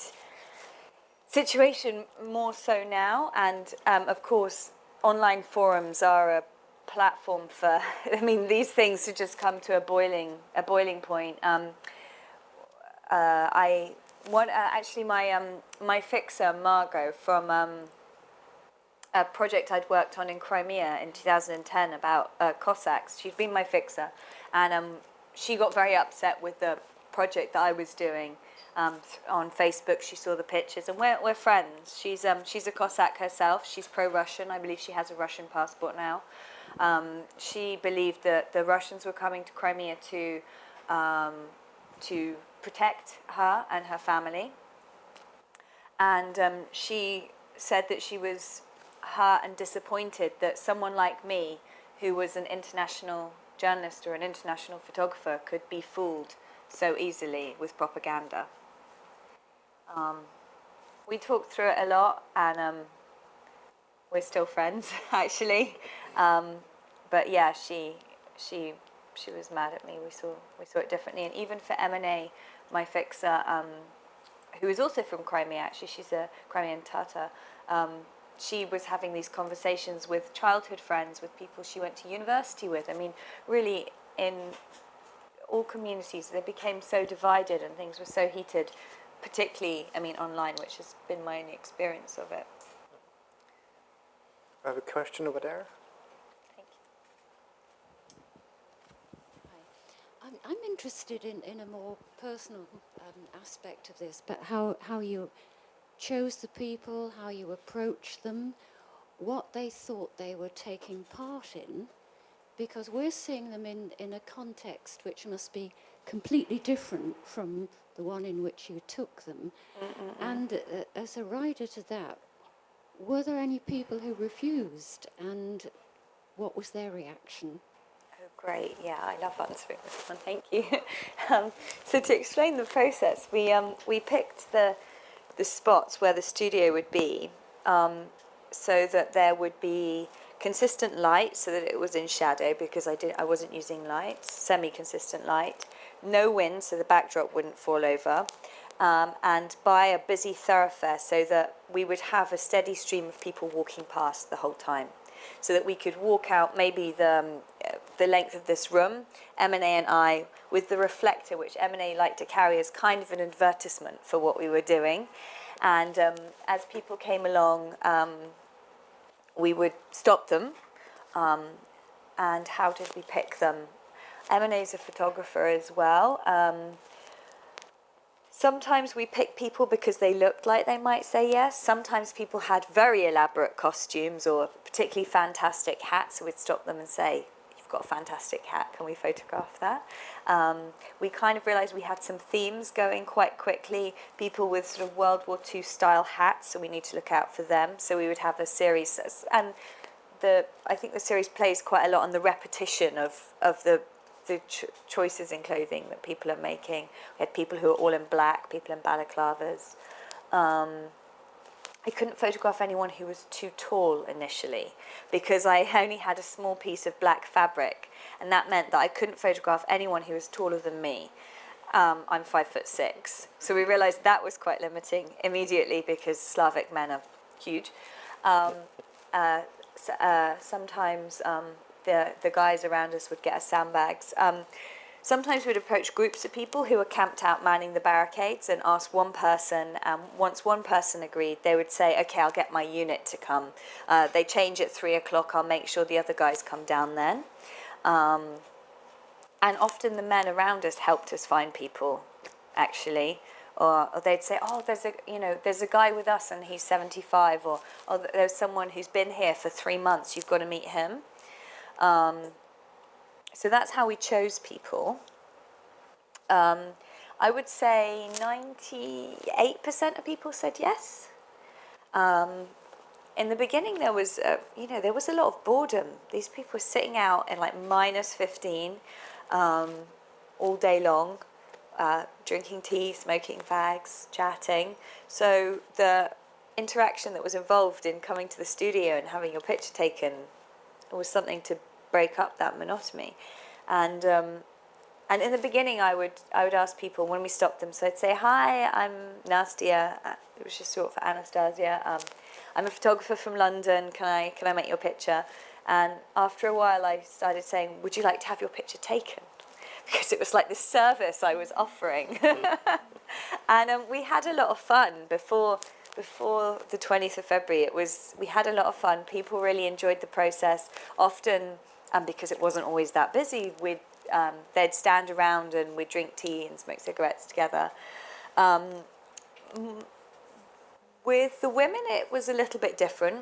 situation, more so now. And of course, online forums are a platform for. I mean, these things to just come to a boiling point. Actually, my fixer Margot from a project I'd worked on in Crimea in 2010 about Cossacks. She'd been my fixer, and she got very upset with the project that I was doing. On Facebook, she saw the pictures, and we're friends. She's a Cossack herself. She's pro-Russian. I believe she has a Russian passport now. She believed that the Russians were coming to Crimea to protect her and her family. And she said that she was hurt and disappointed that someone like me, who was an international journalist or an international photographer, could be fooled so easily with propaganda. We talked through it a lot, and we're still friends, actually. But yeah, she was mad at me. We saw it differently, and even for M&A, my fixer, who is also from Crimea, actually, she's a Crimean Tatar. She was having these conversations with childhood friends, with people she went to university with. I mean, really, in all communities, they became so divided and things were so heated, particularly, I mean, online, which has been my only experience of it. I have a question over there. Thank you. I'm interested in a more personal aspect of this, but how you chose the people, how you approached them, what they thought they were taking part in, because we're seeing them in a context which must be completely different from the one in which you took them. And as a rider to that, were there any people who refused, and what was their reaction? Oh, great. Yeah, I love answering this one. Thank you. So to explain the process, we picked the spots where the studio would be, so that there would be consistent light, so that it was in shadow, because I wasn't using lights, semi-consistent light, no wind, so the backdrop wouldn't fall over, and by a busy thoroughfare, so that we would have a steady stream of people walking past the whole time, so that we could walk out maybe the the length of this room, M&A and I, with the reflector, which M&A liked to carry as kind of an advertisement for what we were doing. And as people came along, we would stop them. And how did we pick them? M&A is a photographer as well. Sometimes we picked people because they looked like they might say yes. Sometimes people had very elaborate costumes or particularly fantastic hats. So we'd stop them and say, you've got a fantastic hat, can we photograph that? We kind of realized we had some themes going quite quickly. People with sort of World War II style hats, so we need to look out for them. So we would have a series, and I think the series plays quite a lot on the repetition of the choices in clothing that people are making. We had people who are all in black, people in balaclavas. I couldn't photograph anyone who was too tall initially because I only had a small piece of black fabric, and that meant that I couldn't photograph anyone who was taller than me. I'm 5'6", so we realised that was quite limiting immediately because Slavic men are huge. Sometimes the guys around us would get us sandbags. Sometimes we'd approach groups of people who were camped out manning the barricades and ask one person, once one person agreed, they would say, okay, I'll get my unit to come. They change at 3 o'clock, I'll make sure the other guys come down then. And often the men around us helped us find people, actually. Or they'd say, oh, there's a guy with us and he's 75, or there's someone who's been here for 3 months, you've got to meet him. So that's how we chose people. I would say 98% of people said yes. In the beginning, there was a lot of boredom. These people were sitting out in like -15 all day long, drinking tea, smoking fags, chatting. So the interaction that was involved in coming to the studio and having your picture taken was something to break up that monotony. And in the beginning, I would ask people when we stopped them. So I'd say, "Hi, I'm Nastia." It was just short for Anastasia. I'm a photographer from London. Can I make your picture? And after a while, I started saying, "Would you like to have your picture taken?" Because it was like this service I was offering. And we had a lot of fun before the 20th of February. We had a lot of fun. People really enjoyed the process. Often, and because it wasn't always that busy, they'd stand around and we'd drink tea and smoke cigarettes together. With the women, it was a little bit different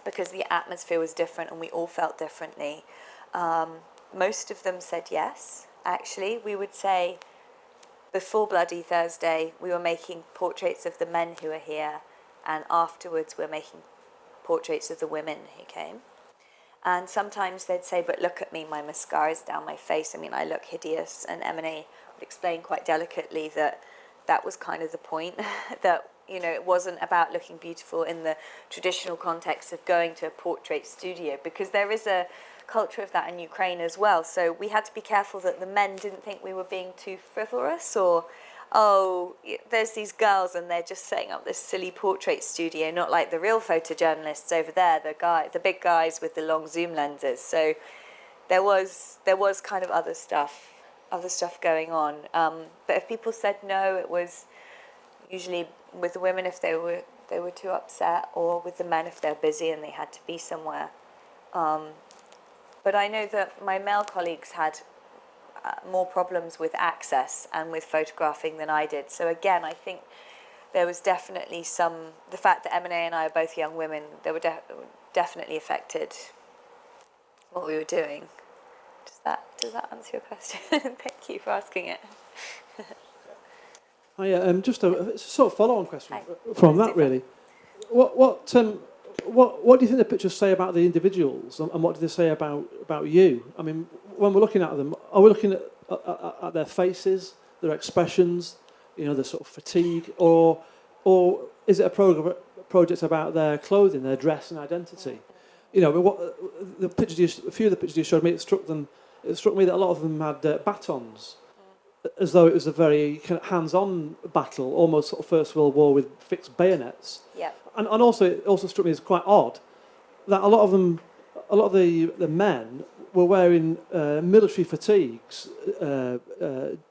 because the atmosphere was different and we all felt differently. Most of them said yes, actually. We would say before Bloody Thursday, we were making portraits of the men who were here, and afterwards we're making portraits of the women who came. And sometimes they'd say, but look at me, my mascara's down my face. I mean, I look hideous. And M&A would explain quite delicately that was kind of the point, that, it wasn't about looking beautiful in the traditional context of going to a portrait studio, because there is a culture of that in Ukraine as well. So we had to be careful that the men didn't think we were being too frivolous, or, oh, there's these girls and they're just setting up this silly portrait studio, not like the real photojournalists over there, the big guys with the long zoom lenses. So there was kind of other stuff going on. But if people said no, it was usually with the women if they were too upset, or with the men if they're busy and they had to be somewhere. But I know that my male colleagues had more problems with access and with photographing than I did. So again, I think there was definitely the fact that M&A and I are both young women, they were definitely affected what we were doing. Does that answer your question? Thank you for asking it. Just a sort of follow-on question from that, really. What do you think the pictures say about the individuals, and what do they say about you? I mean, when we're looking at them, are we looking at their faces, their expressions, the sort of fatigue, or is it a project about their clothing, their dress and identity? A few of the pictures you showed me, it struck me that a lot of them had batons, as though it was a very kind of hands-on battle, almost sort of First World War with fixed bayonets. Yeah. And also, it also struck me as quite odd that a lot of the men were wearing military fatigues,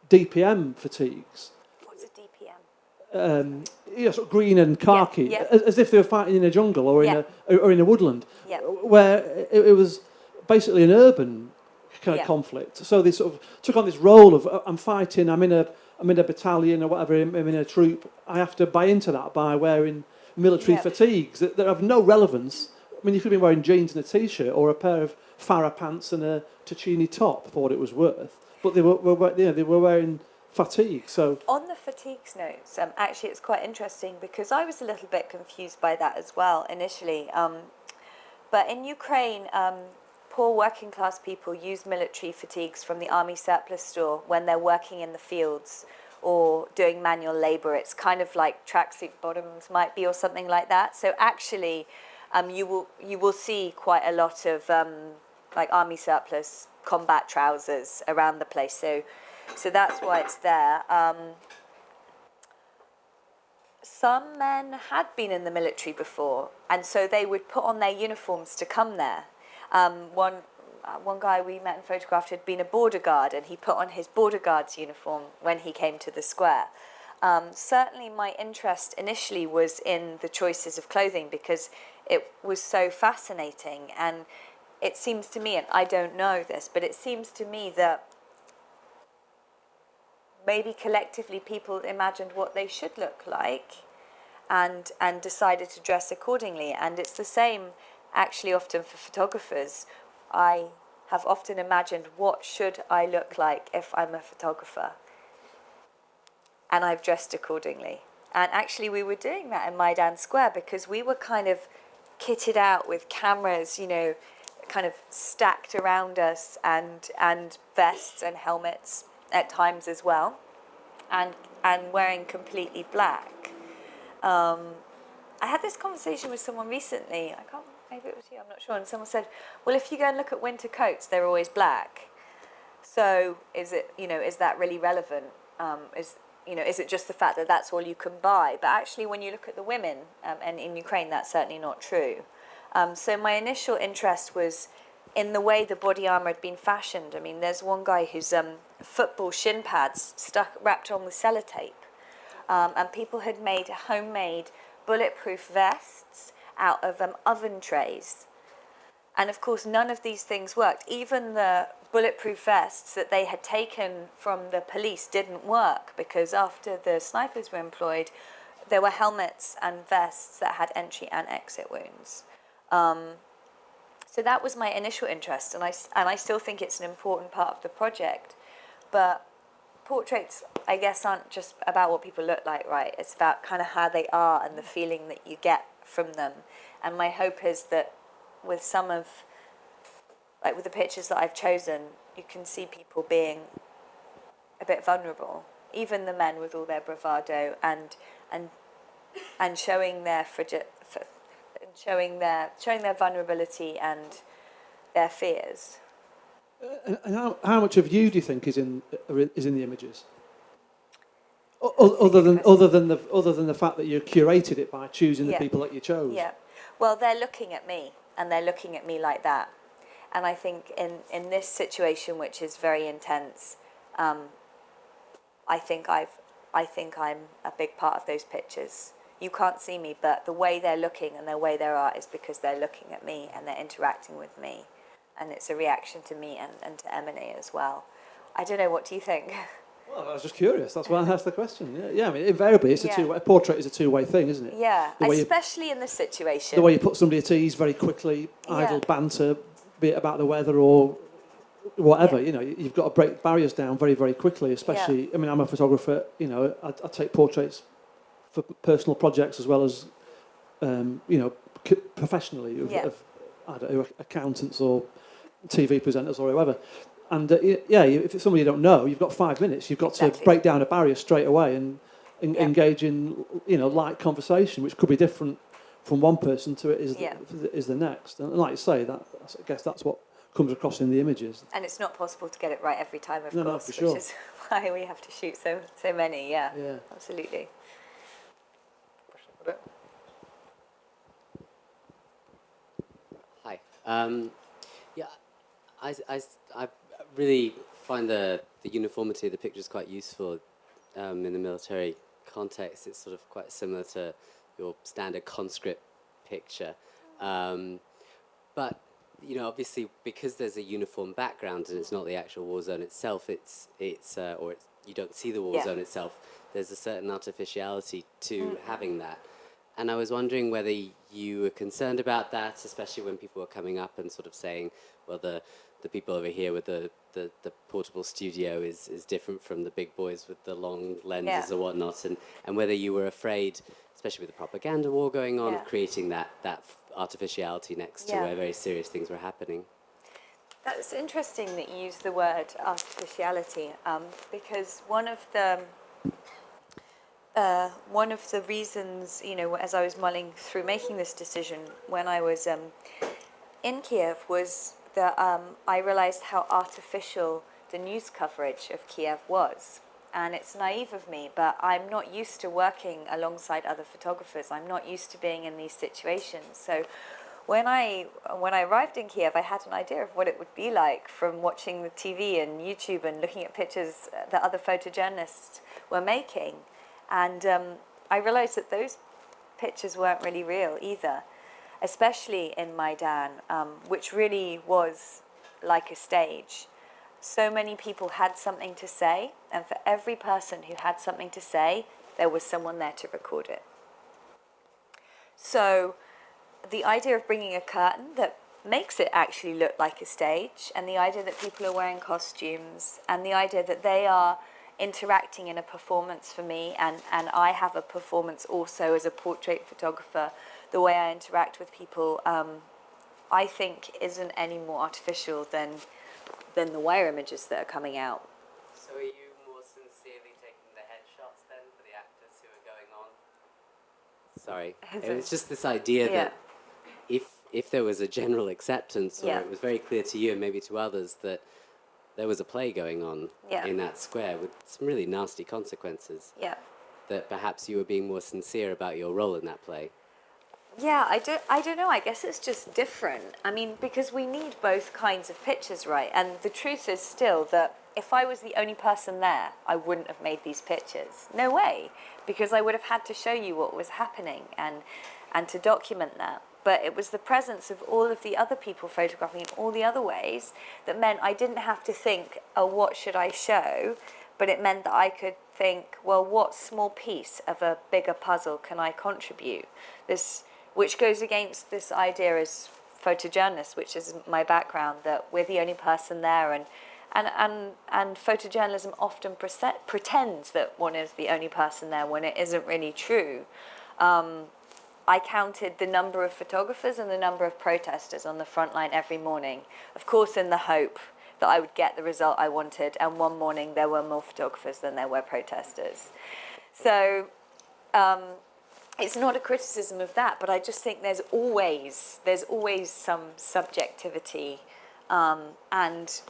DPM fatigues. What's a DPM? Sort of green and khaki, Yeah. as if they were fighting in a jungle or Yeah. in a woodland, Yeah. where it was basically an urban kind of Yeah. conflict. So they sort of took on this role of I'm fighting, I'm in a battalion or whatever, I'm in a troop. I have to buy into that by wearing military Yeah. fatigues that have no relevance. I mean, you could have been wearing jeans and a t-shirt or a pair of Farah pants and a Ticini top for what it was worth, but they were wearing fatigue. So On the fatigues notes, actually it's quite interesting because I was a little bit confused by that as well initially. But in Ukraine, poor working class people use military fatigues from the army surplus store when they're working in the fields or doing manual labour. It's kind of like tracksuit bottoms might be or something like that. So actually, you will see quite a lot of like army surplus combat trousers around the place. So that's why it's there. Some men had been in the military before, and so they would put on their uniforms to come there. One guy we met and photographed had been a border guard, and he put on his border guard's uniform when he came to the square. Certainly my interest initially was in the choices of clothing because it was so fascinating, and it seems to me, and I don't know this, but it seems to me that maybe collectively people imagined what they should look like and decided to dress accordingly. And it's the same actually often for photographers. I have often imagined what should I look like if I'm a photographer, and I've dressed accordingly. And actually we were doing that in Maidan Square because we were kind of kitted out with cameras, you know, kind of stacked around us, and vests and helmets at times as well, and wearing completely black. I had this conversation with someone recently. Maybe it was you, I'm not sure. And someone said, well, if you go and look at winter coats, they're always black. So is that really relevant? Is it just the fact that that's all you can buy? But actually, when you look at the women, and in Ukraine, that's certainly not true. So my initial interest was in the way the body armour had been fashioned. I mean, there's one guy whose football shin pads wrapped on with sellotape. And people had made homemade bulletproof vests out of oven trays. And of course, none of these things worked. Even the bulletproof vests that they had taken from the police didn't work because after the snipers were employed, there were helmets and vests that had entry and exit wounds. So that was my initial interest, and I still think it's an important part of the project. But portraits, I guess, aren't just about what people look like, right? It's about kind of how they are and the feeling that you get from them. And my hope is that with with the pictures that I've chosen, you can see people being a bit vulnerable, even the men with all their bravado and showing their showing their vulnerability and their fears. And how much of you do you think is in the images? Other than the fact that you curated it by choosing the people that you chose. Yeah. Well, they're looking at me, and they're looking at me like that. And I think in this situation, which is very intense, I think I'm a big part of those pictures. You can't see me, but the way they're looking and the way they are is because they're looking at me and they're interacting with me. And it's a reaction to me and to Emily as well. I don't know, what do you think? Well, I was just curious. That's why I asked the question. Yeah, I mean, invariably, it's a portrait is a two-way thing, isn't it? Yeah, especially in this situation. The way you put somebody at ease very quickly, idle banter, be it about the weather or whatever, you've got to break barriers down very, very quickly, especially, I mean, I'm a photographer, I take portraits for personal projects as well as, professionally of I don't know, accountants or TV presenters or whoever. And if it's somebody you don't know, you've got 5 minutes. You've got to break down a barrier straight away and engage in, light conversation, which could be different from one person to it is the next. And like you say, I guess that's what comes across in the images. And it's not possible to get it right every time, of course, no, for sure. Which is why we have to shoot so many. Yeah, absolutely. Hi. I really find the uniformity of the pictures quite useful in the military context. It's sort of quite similar to your standard conscript picture. But, you know, obviously, because there's a uniform background and it's not the actual war zone itself, you don't see the war zone itself, there's a certain artificiality to having that. And I was wondering whether you were concerned about that, especially when people were coming up and sort of saying, well, the people over here with the portable studio is different from the big boys with the long lenses or whatnot, and whether you were afraid, especially with the propaganda war going on, of creating that artificiality next to where very serious things were happening. That's interesting that you use the word artificiality, because one of the reasons, you know, as I was mulling through making this decision when I was in Kiev, was that I realized how artificial the news coverage of Kiev was. And it's naive of me, but I'm not used to working alongside other photographers. I'm not used to being in these situations. So when I arrived in Kiev, I had an idea of what it would be like from watching the TV and YouTube and looking at pictures that other photojournalists were making. And I realized that those pictures weren't really real either, especially in Maidan, which really was like a stage. So many people had something to say, and for every person who had something to say, there was someone there to record it. So the idea of bringing a curtain that makes it actually look like a stage, and the idea that people are wearing costumes, and the idea that they are interacting in a performance for me, and I have a performance also as a portrait photographer, the way I interact with people, I think isn't any more artificial than the wire images that are coming out. So are you more sincerely taking the headshots then for the actors who are going on? Sorry, it was just this idea that if there was a general acceptance, or it was very clear to you and maybe to others that there was a play going on in that square with some really nasty consequences, that perhaps you were being more sincere about your role in that play. Yeah, I don't know. I guess it's just different. I mean, because we need both kinds of pictures, right? And the truth is still that if I was the only person there, I wouldn't have made these pictures. No way, because I would have had to show you what was happening and to document that. But it was the presence of all of the other people photographing in all the other ways that meant I didn't have to think, oh, what should I show? But it meant that I could think, well, what small piece of a bigger puzzle can I contribute? Which goes against this idea as photojournalists, which is my background, that we're the only person there, and photojournalism often pretends that one is the only person there when it isn't really true. I counted the number of photographers and the number of protesters on the front line every morning, of course in the hope that I would get the result I wanted, and one morning there were more photographers than there were protesters. So it's not a criticism of that, but I just think there's always some subjectivity, and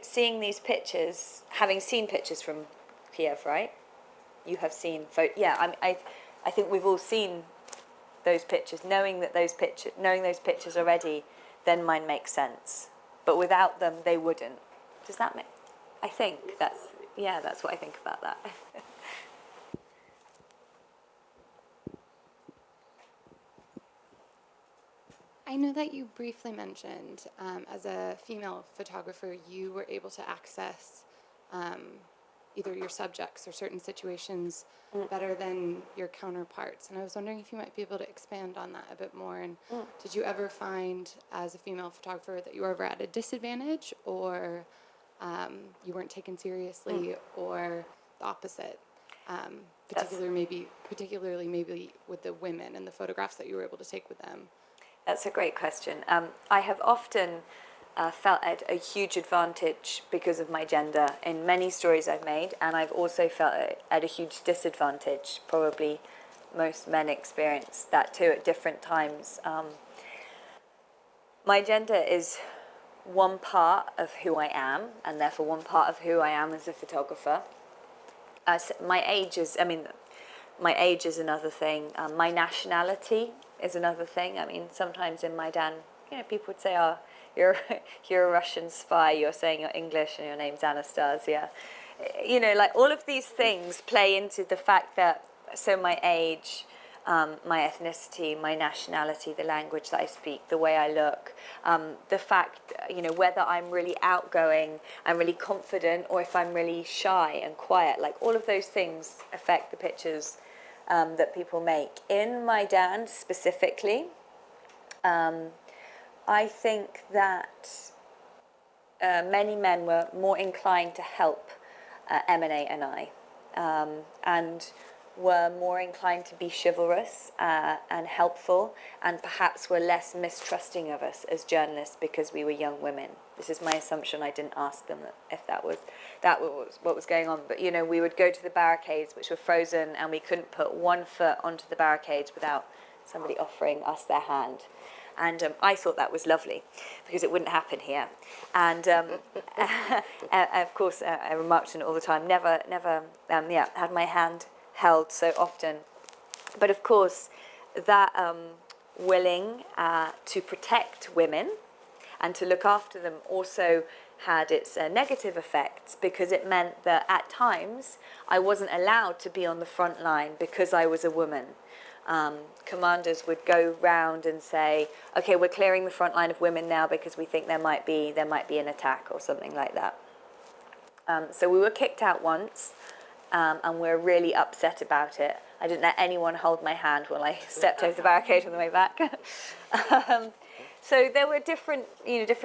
seeing these pictures, having seen pictures from Kiev, right? You have seen I think we've all seen those pictures. Knowing those pictures already, then mine makes sense. But without them, they wouldn't. Does that make? I think that's what I think about that. I know that you briefly mentioned, as a female photographer, you were able to access either your subjects or certain situations better than your counterparts. And I was wondering if you might be able to expand on that a bit more. And did you ever find, as a female photographer, that you were ever at a disadvantage, or you weren't taken seriously, or the opposite? Particularly maybe with the women and the photographs that you were able to take with them. That's a great question. I have often felt at a huge advantage because of my gender in many stories I've made, and I've also felt at a huge disadvantage. Probably most men experience that too at different times. My gender is one part of who I am, and therefore one part of who I am as a photographer. My age is another thing. My nationality is another thing. I mean, sometimes in Maidan, people would say, "Oh, you're a Russian spy, you're saying you're English and your name's Anastasia. You know, like all of these things play into the fact that, so my age, my ethnicity, my nationality, the language that I speak, the way I look, the fact, you know, whether I'm really outgoing and really confident or if I'm really shy and quiet, like all of those things affect the pictures that people make. In Maidan specifically, I think that many men were more inclined to help M&A and I, and were more inclined to be chivalrous and helpful, and perhaps were less mistrusting of us as journalists because we were young women. This is my assumption. I didn't ask them if that was what was going on. But, you know, we would go to the barricades, which were frozen, and we couldn't put one foot onto the barricades without somebody offering us their hand. And I thought that was lovely because it wouldn't happen here. And of course, I remarked on it all the time. Never, had my hand held so often. But of course, that willing to protect women and to look after them also had its negative effects, because it meant that at times I wasn't allowed to be on the front line because I was a woman. Commanders would go round and say, okay, we're clearing the front line of women now because we think there might be an attack or something like that. So we were kicked out once, and we're really upset about it. I didn't let anyone hold my hand while I stepped over the barricade on the way back. So there were different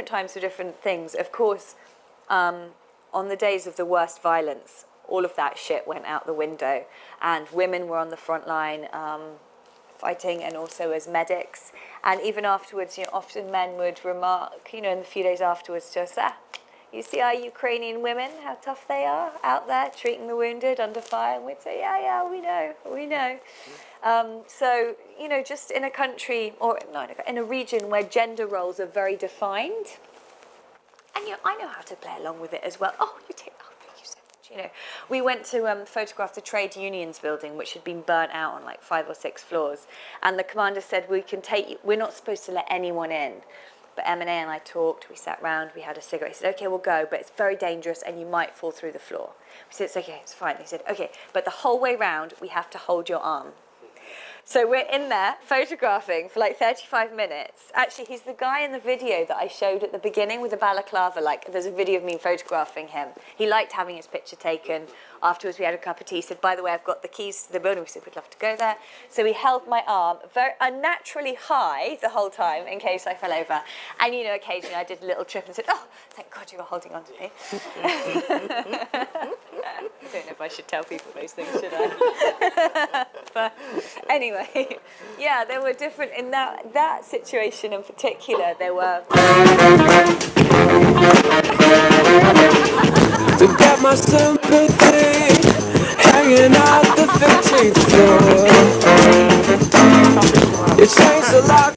times for different things. Of course, on the days of the worst violence, all of that shit went out the window, and women were on the front line fighting, and also as medics. And even afterwards, you know, often men would remark, you know, in the few days afterwards, just, you see our Ukrainian women, how tough they are out there treating the wounded under fire? And we'd say, yeah, we know. So, you know, just in a country, or no, in a region where gender roles are very defined, and, you know, I know how to play along with it as well. Oh, thank you so much. You know, we went to photograph the trade unions building, which had been burnt out on like 5 or 6 floors. And the commander said, we're not supposed to let anyone in. But M&A and I talked, we sat round, we had a cigarette. He said, okay, we'll go, but it's very dangerous and you might fall through the floor. We said, it's okay, it's fine. He said, okay, but the whole way round, we have to hold your arm. So we're in there photographing for like 35 minutes. Actually, he's the guy in the video that I showed at the beginning with the balaclava. Like, there's a video of me photographing him. He liked having his picture taken. Afterwards, we had a cup of tea. He said, by the way, I've got the keys to the building. We said, we'd love to go there. So he held my arm very unnaturally high the whole time in case I fell over. And, you know, occasionally I did a little trip and said, oh, thank God you were holding on to me. I don't know if I should tell people those things, should I? But anyway, yeah, there were different, in that situation in particular, there were... To get my sympathy, hanging out the 15th floor. It takes a lot.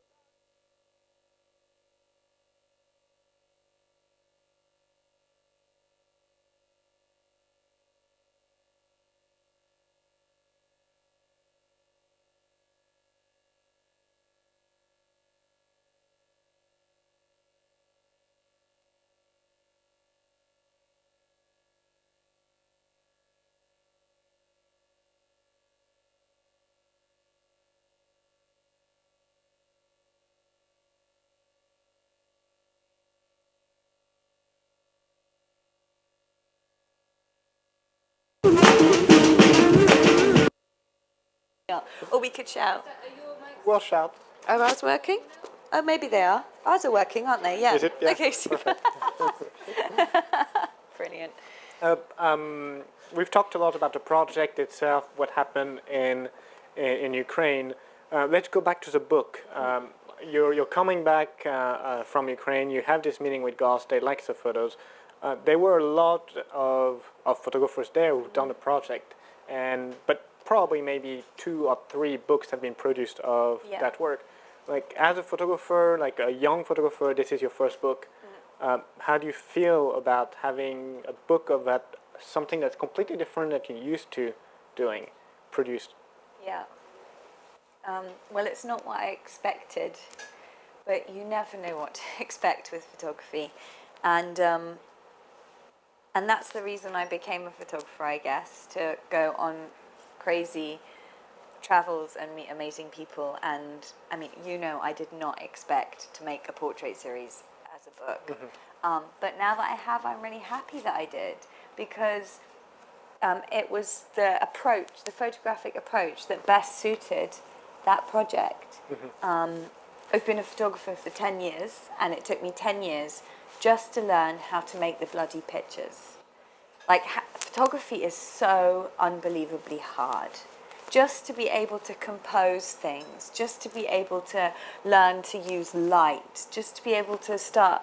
Or we could shout. We'll shout. Are ours working? Oh, maybe they are. Ours are working, aren't they? Yeah. Is it? Yeah. Okay, super. Brilliant. We've talked a lot about the project itself, what happened in Ukraine. Let's go back to the book. You're coming back from Ukraine. You have this meeting with Goss. They like the photos. There were a lot of photographers there who've done the project, but probably maybe 2 or 3 books have been produced of that work. Like, as a photographer, like a young photographer, this is your first book. How do you feel about having a book of that, something that's completely different that you're used to doing, produced? Yeah. Well, it's not what I expected. but you never know what to expect with photography, and that's the reason I became a photographer, I guess, to go on crazy travels and meet amazing people. And I mean, I did not expect to make a portrait series as a book, but now that I have, I'm really happy that I did, because it was the photographic approach that best suited that project. I've been a photographer for 10 years, and it took me 10 years just to learn how to make the bloody pictures. Like, photography is so unbelievably hard. Just to be able to compose things, just to be able to learn to use light, just to be able to start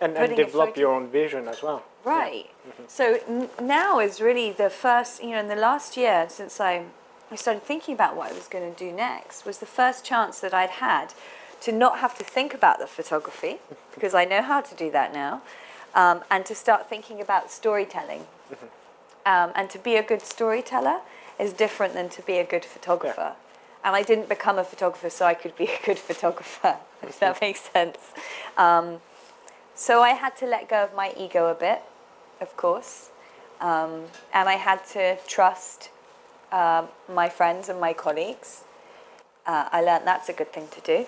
and develop your own vision as well. Right. Yeah. So now is really the first, in the last year since I started thinking about what I was going to do next, was the first chance that I'd had to not have to think about the photography, because I know how to do that now, and to start thinking about storytelling. And to be a good storyteller is different than to be a good photographer. Yeah. And I didn't become a photographer so I could be a good photographer, if that makes sense. So I had to let go of my ego a bit, of course. And I had to trust my friends and my colleagues. I learned that's a good thing to do.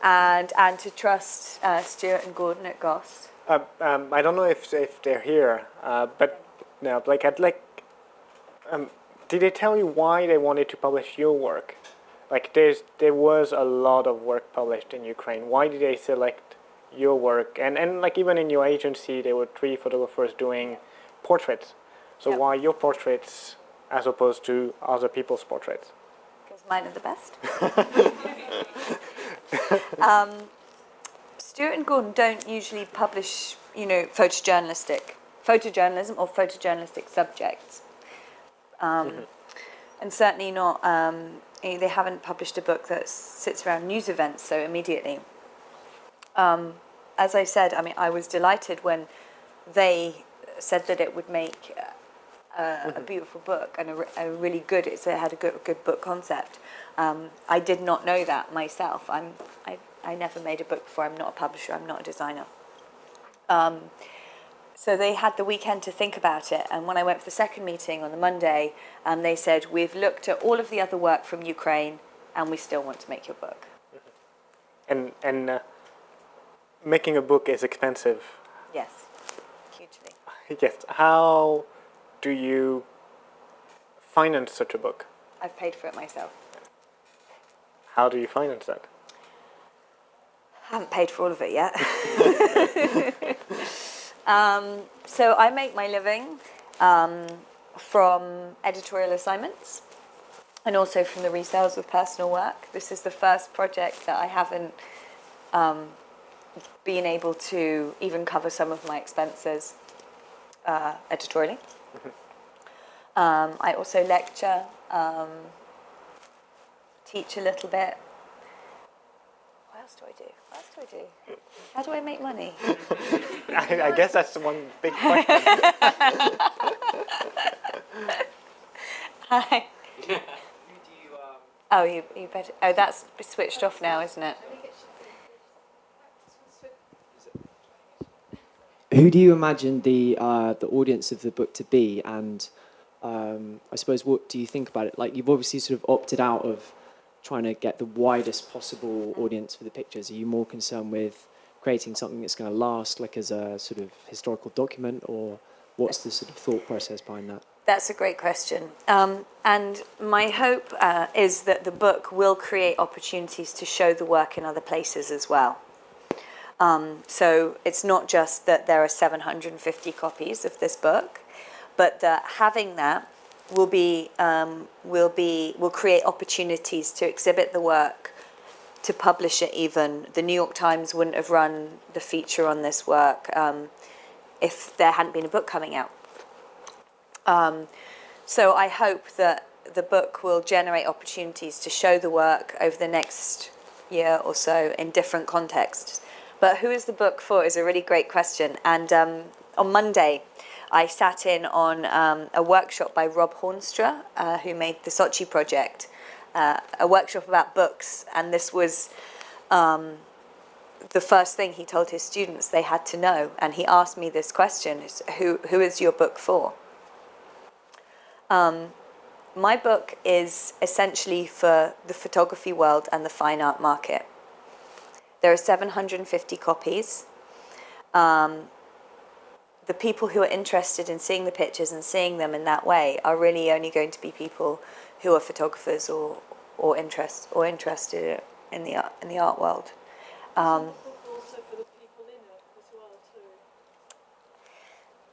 And to trust Stuart and Gordon at Goss. I don't know if they're here, but no, like I'd like. Did they tell you why they wanted to publish your work? Like there was a lot of work published in Ukraine. Why did they select your work? And like even in your agency, there were 3 photographers doing portraits. So why your portraits as opposed to other people's portraits? Because mine are the best. Stuart and Gordon don't usually publish, photojournalism or photojournalistic subjects. And certainly not, they haven't published a book that sits around news events so immediately. As I said, I mean, I was delighted when they said that it would make a beautiful book and a really good, it had a good book concept. I did not know that myself. I never made a book before. I'm not a publisher. I'm not a designer. So they had the weekend to think about it. And when I went for the second meeting on the Monday, they said, we've looked at all of the other work from Ukraine and we still want to make your book. And making a book is expensive. Yes, hugely. Yes. How do you finance such a book? I've paid for it myself. How do you finance that? I haven't paid for all of it yet. So I make my living from editorial assignments and also from the resales of personal work. This is the first project that I haven't been able to even cover some of my expenses editorially. I also lecture, teach a little bit. What else do I do? How do I make money? I guess that's the one big question. Hi. Oh, you better. Oh, that's switched off now, isn't it? Who do you imagine the audience of the book to be? And I suppose, what do you think about it? Like, you've obviously sort of opted out of trying to get the widest possible audience for the pictures. Are you more concerned with creating something that's going to last, like as a sort of historical document, or what's the sort of thought process behind that? That's a great question. And my hope is that the book will create opportunities to show the work in other places as well. So it's not just that there are 750 copies of this book, but that having that will create opportunities to exhibit the work, to publish it even. The New York Times wouldn't have run the feature on this work if there hadn't been a book coming out. So I hope that the book will generate opportunities to show the work over the next year or so in different contexts. But who is the book for is a really great question. And on Monday, I sat in on a workshop by Rob Hornstra, who made the Sochi project, a workshop about books. And this was the first thing he told his students they had to know, and he asked me this question, who is your book for? My book is essentially for the photography world and the fine art market. There are 750 copies. The people who are interested in seeing the pictures and seeing them in that way are really only going to be people who are photographers or interested in the art world. Also for the people in it as well too.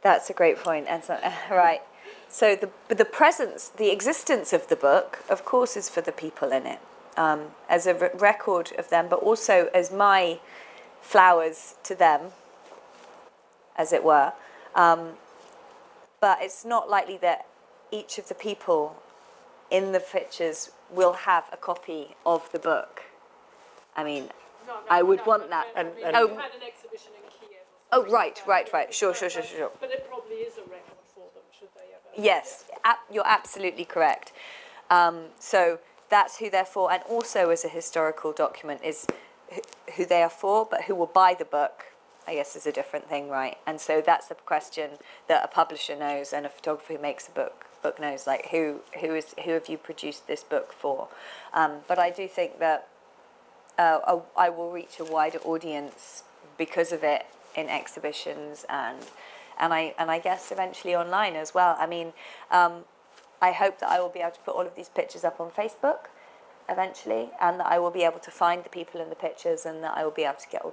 That's a great point. And so, right. So the existence of the book, of course, is for the people in it, as a record of them, but also as my flowers to them, as it were. But it's not likely that each of the people in the pictures will have a copy of the book. I mean, I would want that. And had an exhibition in Kiev. Oh, right. Sure. But it probably is a record for them, should they ever? Yes, you're absolutely correct. So that's who they're for, and also as a historical document is who they are for, but who will buy the book, I guess, is a different thing, right? And so that's a question that a publisher knows and a photographer who makes a book knows, like who have you produced this book for? But I do think that I will reach a wider audience because of it in exhibitions and I guess eventually online as well. I mean, I hope that I will be able to put all of these pictures up on Facebook eventually, and that I will be able to find the people in the pictures, and that I will be able to get all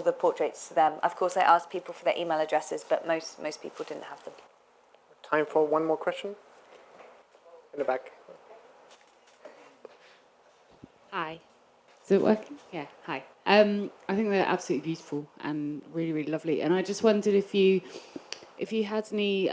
the portraits to them. Of course, I asked people for their email addresses, but most people didn't have them. Time for one more question. In the back. Hi. Is it working? Yeah, hi. I think they're absolutely beautiful and really, really lovely. And I just wondered if you had any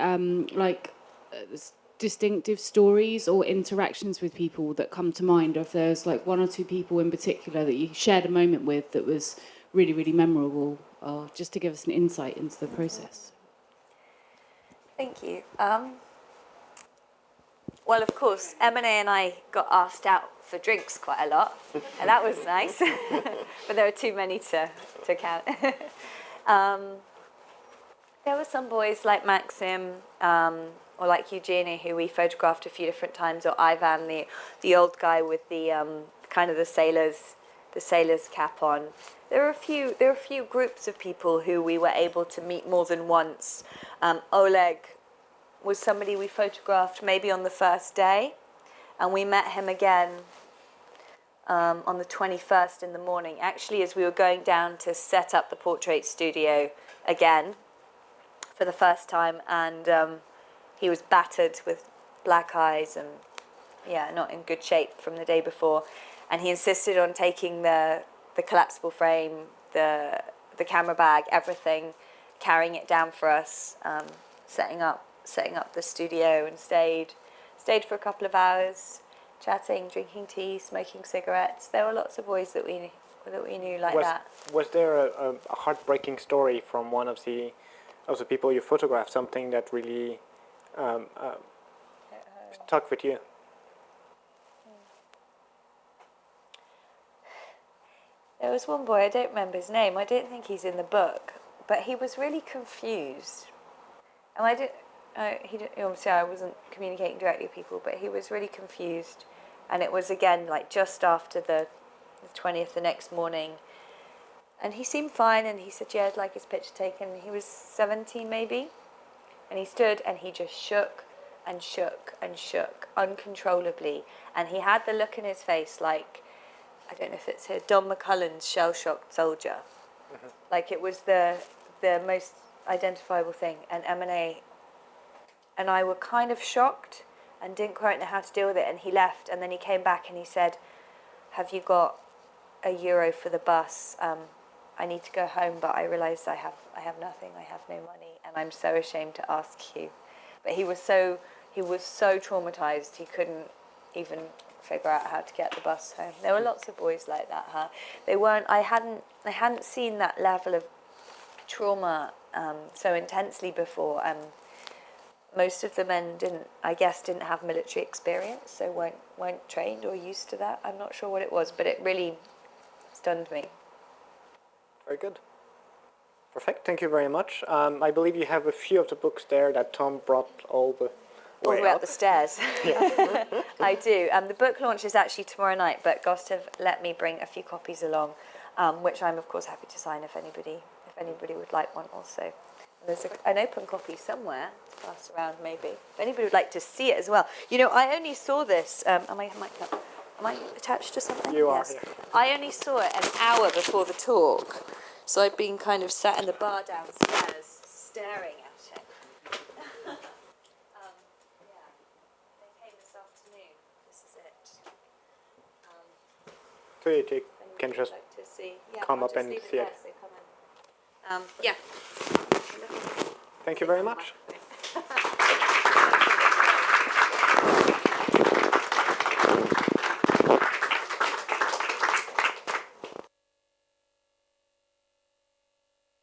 distinctive stories or interactions with people that come to mind, or if there's like one or two people in particular that you shared a moment with that was really, really memorable, or just to give us an insight into the process. Thank you. Well, of course, Emma and I got asked out for drinks quite a lot, and that was nice. But there were too many to count. There were some boys like Maxim, or like Eugenie, who we photographed a few different times, or Ivan, the old guy with the kind of the sailor's cap on. There were a few groups of people who we were able to meet more than once. Oleg was somebody we photographed maybe on the first day, and we met him again on the 21st in the morning, actually as we were going down to set up the portrait studio again for the first time, and he was battered with black eyes and not in good shape from the day before, and he insisted on taking the collapsible frame, the camera bag, everything, carrying it down for us, setting up the studio, and stayed for a couple of hours, chatting, drinking tea, smoking cigarettes. There were lots of boys that we knew like that. Was there a heartbreaking story from one of the people you photographed, something that really stuck with you? There was one boy, I don't remember his name, I don't think he's in the book, but he was really confused. And obviously I wasn't communicating directly with people, but he was really confused. And it was again like just after the 20th, the next morning. And he seemed fine, and he said, yeah, I'd like his picture taken. He was 17 maybe. And he stood and he just shook and shook and shook uncontrollably. And he had the look in his face like, I don't know if it's here, Don McCullen's Shell-Shocked Soldier. Mm-hmm. Like it was the most identifiable thing. And M&A and I were kind of shocked and didn't quite know how to deal with it. And he left, and then he came back and he said, have you got €1 for the bus? I need to go home, but I realised I have nothing. I have no money, and I'm so ashamed to ask you. But he was so traumatised he couldn't even figure out how to get the bus home. There were lots of boys like that, huh? They weren't. I hadn't seen that level of trauma so intensely before. Most of the men didn't have military experience, so weren't trained or used to that. I'm not sure what it was, but it really stunned me. Very good. Perfect. Thank you very much. I believe you have a few of the books there that Tom brought all the way up up the stairs. I do. The book launch is actually tomorrow night, but Gost have let me bring a few copies along, which I'm of course happy to sign if anybody would like one also. There's an open copy somewhere to pass around maybe. If anybody would like to see it as well. You know, I only saw this. Am I attached to something? You are. Yes. Yeah. I only saw it an hour before the talk, so I've been kind of sat in the bar downstairs staring at it. So you can just come up and leave see it. There, so come in. Yeah. Thank you very much.